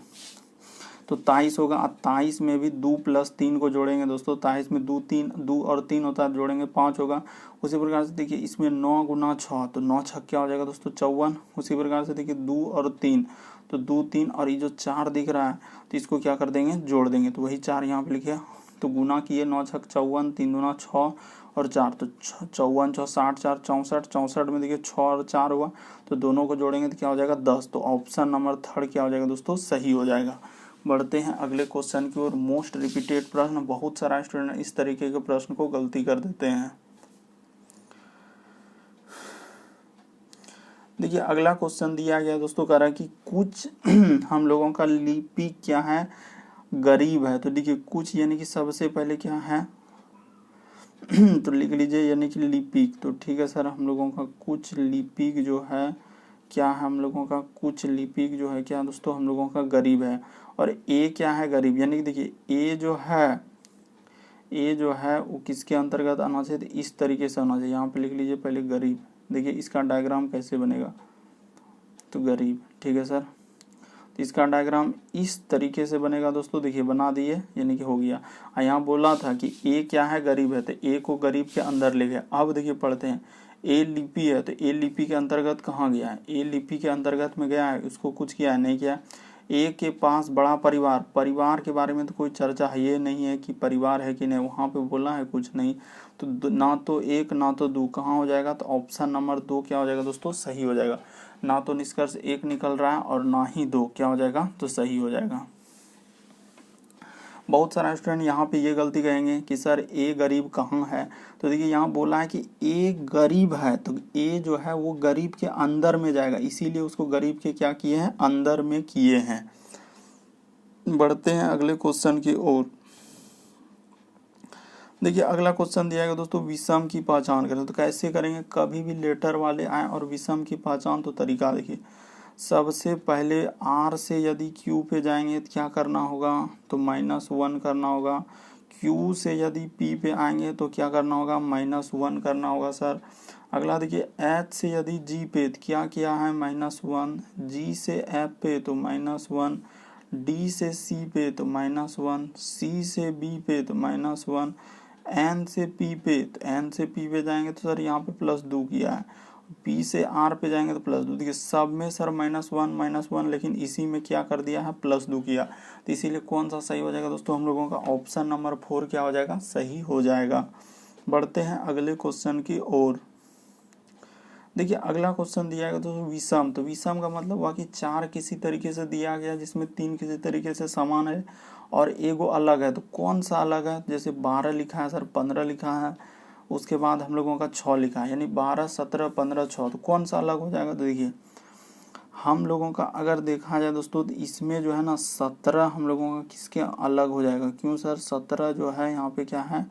तो 23 होगा। 23 में भी 2 + 3 को जोड़ेंगे दोस्तों, 23 में 2 और 3 होता है, जोड़ेंगे 5 होगा। उसी प्रकार से देखिए इसमें 9 गुना 6, तो 9 6 क्या हो जाएगा दोस्तों 54। उसी प्रकार से देखिए 2 और 3, तो 2 3 और ये जो 4 दिख रहा है तो इसको क्या कर देंगे जोड़ देंगे, तो वही 4 यहाँ पे लिखे। तो गुना किए 9 6 54, 3 दूना 6 और 4, तो 54 6 60 4 64, 64 में देखिए 6 और 4 हुआ, तो दोनों को जोड़ेंगे तो क्या हो जाएगा 10। तो ऑप्शन नंबर 3 क्या हो जाएगा दोस्तों, सही हो जाएगा। बढ़ते हैं अगले क्वेश्चन की ओर। मोस्ट रिपीटेड प्रश्न, बहुत सारा स्टूडेंट इस तरीके के प्रश्न को गलती कर देते हैं। देखिए अगला क्वेश्चन दिया गया दोस्तों, कह रहा है कि कुछ हम लोगों का लिपि क्या है, गरीब है। तो देखिए कुछ यानी कि सबसे पहले क्या है तो लिख लीजिए यानी कि लिपिक। तो ठीक है सर, हम लोगों का कुछ लिपिक जो है क्या है, हम लोगों का कुछ लिपिक जो है क्या दोस्तों हम लोगों का गरीब है। और ए क्या है, गरीब, यानी कि देखिए ए जो है वो किसके अंतर्गत आना चाहिए, तो इस तरीके से आना चाहिए। यहाँ पे लिख लीजिए पहले गरीब। देखिए इसका डायग्राम कैसे बनेगा, तो गरीब, ठीक है सर। तो इसका डायग्राम इस तरीके से बनेगा दोस्तों। देखिए बना दिए, यानी कि हो गया। यहाँ बोला था कि ए क्या है, गरीब है, तो ए को गरीब के अंदर ले गए। अब देखिए पढ़ते हैं, ए लिपि है, तो ए लिपि के अंतर्गत कहाँ गया है, ए लिपि के अंतर्गत में गया है, उसको कुछ किया है नहीं किया। ए के पास बड़ा परिवार, परिवार के बारे में तो कोई चर्चा है ये नहीं है कि परिवार है कि नहीं, वहाँ पे बोला है कुछ नहीं। तो ना तो 1 ना तो 2, कहाँ हो जाएगा, तो ऑप्शन नंबर 2 क्या हो जाएगा दोस्तों, सही हो जाएगा। ना तो निष्कर्ष 1 निकल रहा है और ना ही 2, क्या हो जाएगा, तो सही हो जाएगा। बहुत सारा स्टूडेंट यहाँ पे ये गलती कहेंगे कि सर ए गरीब कहाँ है। तो देखिए यहाँ बोला है कि ए गरीब है, तो ए जो है वो गरीब के अंदर में जाएगा, इसीलिए उसको गरीब के क्या किए हैं, अंदर में किए हैं। बढ़ते हैं अगले क्वेश्चन की ओर। देखिए अगला क्वेश्चन दिया गया दोस्तों, विषम की पहचान करें। तो कैसे करेंगे, कभी भी लेटर वाले आए और विषम की पहचान, तो तरीका देखिए। सबसे पहले आर से यदि क्यू पे जाएंगे तो क्या करना होगा, तो -1 करना होगा। क्यू से यदि पी पे आएंगे तो क्या करना होगा, -1 करना होगा सर। अगला देखिए एच से यदि जी पे तो क्या किया है, -1। जी से एफ पे तो -1। डी से सी पे तो -1। सी से बी पे तो -1। एन से पी पे, तो एन से पी पे जाएंगे तो सर यहाँ पे +2 किया है। पी से आर पे जाएंगे तो +2। देखिए सब में सर -1 लेकिन इसी में क्या कर दिया है +2 किया, तो इसीलिए कौन सा सही हो जाएगा दोस्तों, हम लोगों का ऑप्शन नंबर 4 क्या हो जाएगा, सही हो जाएगा। बढ़ते हैं अगले क्वेश्चन की ओर। देखिए अगला क्वेश्चन दिया गया दोस्तों विषम, तो विषम का मतलब हुआ कि 4 किसी तरीके से दिया गया जिसमें 3 किसी तरीके से समान है और एगो अलग है, तो कौन सा अलग है, जैसे 12 लिखा है सर, 15 लिखा है, उसके बाद हम लोगों का 6 लिखा है, यानी 12, 17, 15, 6, तो कौन सा अलग हो जाएगा। तो देखिए हम लोगों का अगर देखा जाए दोस्तों तो इसमें जो है ना 17 हम लोगों का किसके अलग हो जाएगा, क्यों सर, 17 जो है यहाँ पे क्या है,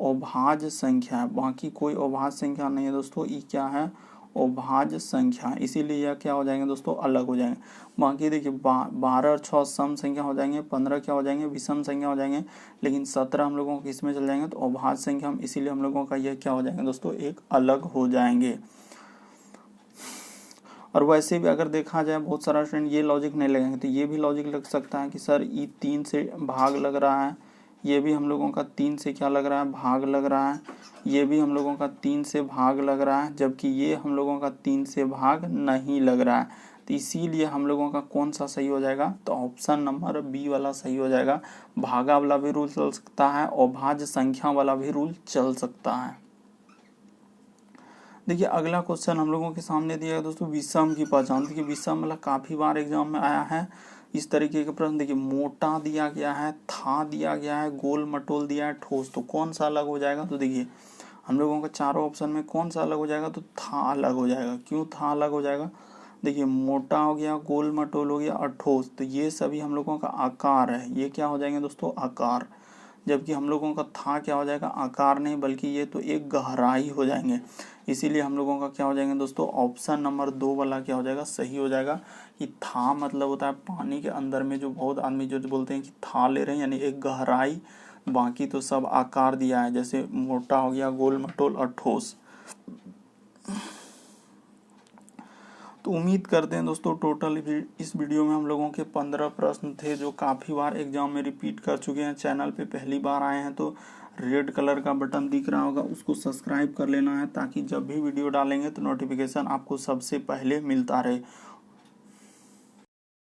अभाज्य संख्या है, बाकी कोई अभाज्य संख्या नहीं है दोस्तों, ये क्या है, अभाज्य संख्या, इसीलिए यह क्या हो जाएंगे दोस्तों, अलग हो जाएंगे। बाकी देखिए 12 और 6 सम संख्या हो जाएंगे, 15 क्या हो जाएंगे, विषम संख्या हो जाएंगे, लेकिन 17 हम लोगों को इसमें चल जाएंगे तो अभाज्य संख्या, हम इसीलिए हम लोगों का यह क्या हो जाएंगे दोस्तों, एक अलग हो जाएंगे। और वैसे भी अगर देखा जाए बहुत सारा स्टूडेंट ये लॉजिक नहीं लगेंगे, तो ये भी लॉजिक लग सकता है कि सर ये 3 से भाग लग रहा है, ये भी हम लोगों का 3 से क्या लग रहा है, भाग लग रहा है, ये भी हम लोगों का 3 से भाग लग रहा है, जबकि ये हम लोगों का 3 से भाग नहीं लग रहा है, तो इसीलिए हम लोगों का कौन सा सही हो जाएगा, तो ऑप्शन नंबर बी वाला सही हो जाएगा। भागा वाला भी रूल चल सकता है और भाज्य संख्या वाला भी रूल चल सकता है। देखिए अगला क्वेश्चन हम लोगों के सामने दिया है दोस्तों विषम की पहचान। देखिए विषम मतलब काफ़ी बार एग्जाम में आया है इस तरीके के प्रश्न। देखिए मोटा दिया गया है, था दिया गया है, गोल मटोल दिया है, ठोस, तो कौन सा अलग हो जाएगा। तो देखिए हम लोगों का चारों ऑप्शन में कौन सा अलग हो जाएगा, तो था अलग हो जाएगा। क्यों था अलग हो जाएगा, देखिए मोटा हो गया, गोल मटोल हो गया और ठोस, तो ये सभी हम लोगों का आकार है, ये क्या हो जाएंगे दोस्तों, आकार, जबकि हम लोगों का था क्या हो जाएगा, आकार नहीं बल्कि ये तो एक गहराई हो जाएंगे, इसीलिए हम लोगों का क्या हो जाएंगे दोस्तों, ऑप्शन नंबर 2 वाला क्या हो जाएगा, सही हो जाएगा। कि था मतलब होता है पानी के अंदर में जो बहुत आदमी जो बोलते हैं कि था ले रहे हैं, यानी एक गहराई, बाकी तो सब आकार दिया है, जैसे मोटा हो गया, गोल मटोल और ठोस। तो उम्मीद करते हैं दोस्तों टोटल इस वीडियो में हम लोगों के 15 प्रश्न थे जो काफ़ी बार एग्जाम में रिपीट कर चुके हैं। चैनल पे पहली बार आए हैं तो रेड कलर का बटन दिख रहा होगा, उसको सब्सक्राइब कर लेना है ताकि जब भी वीडियो डालेंगे तो नोटिफिकेशन आपको सबसे पहले मिलता रहे।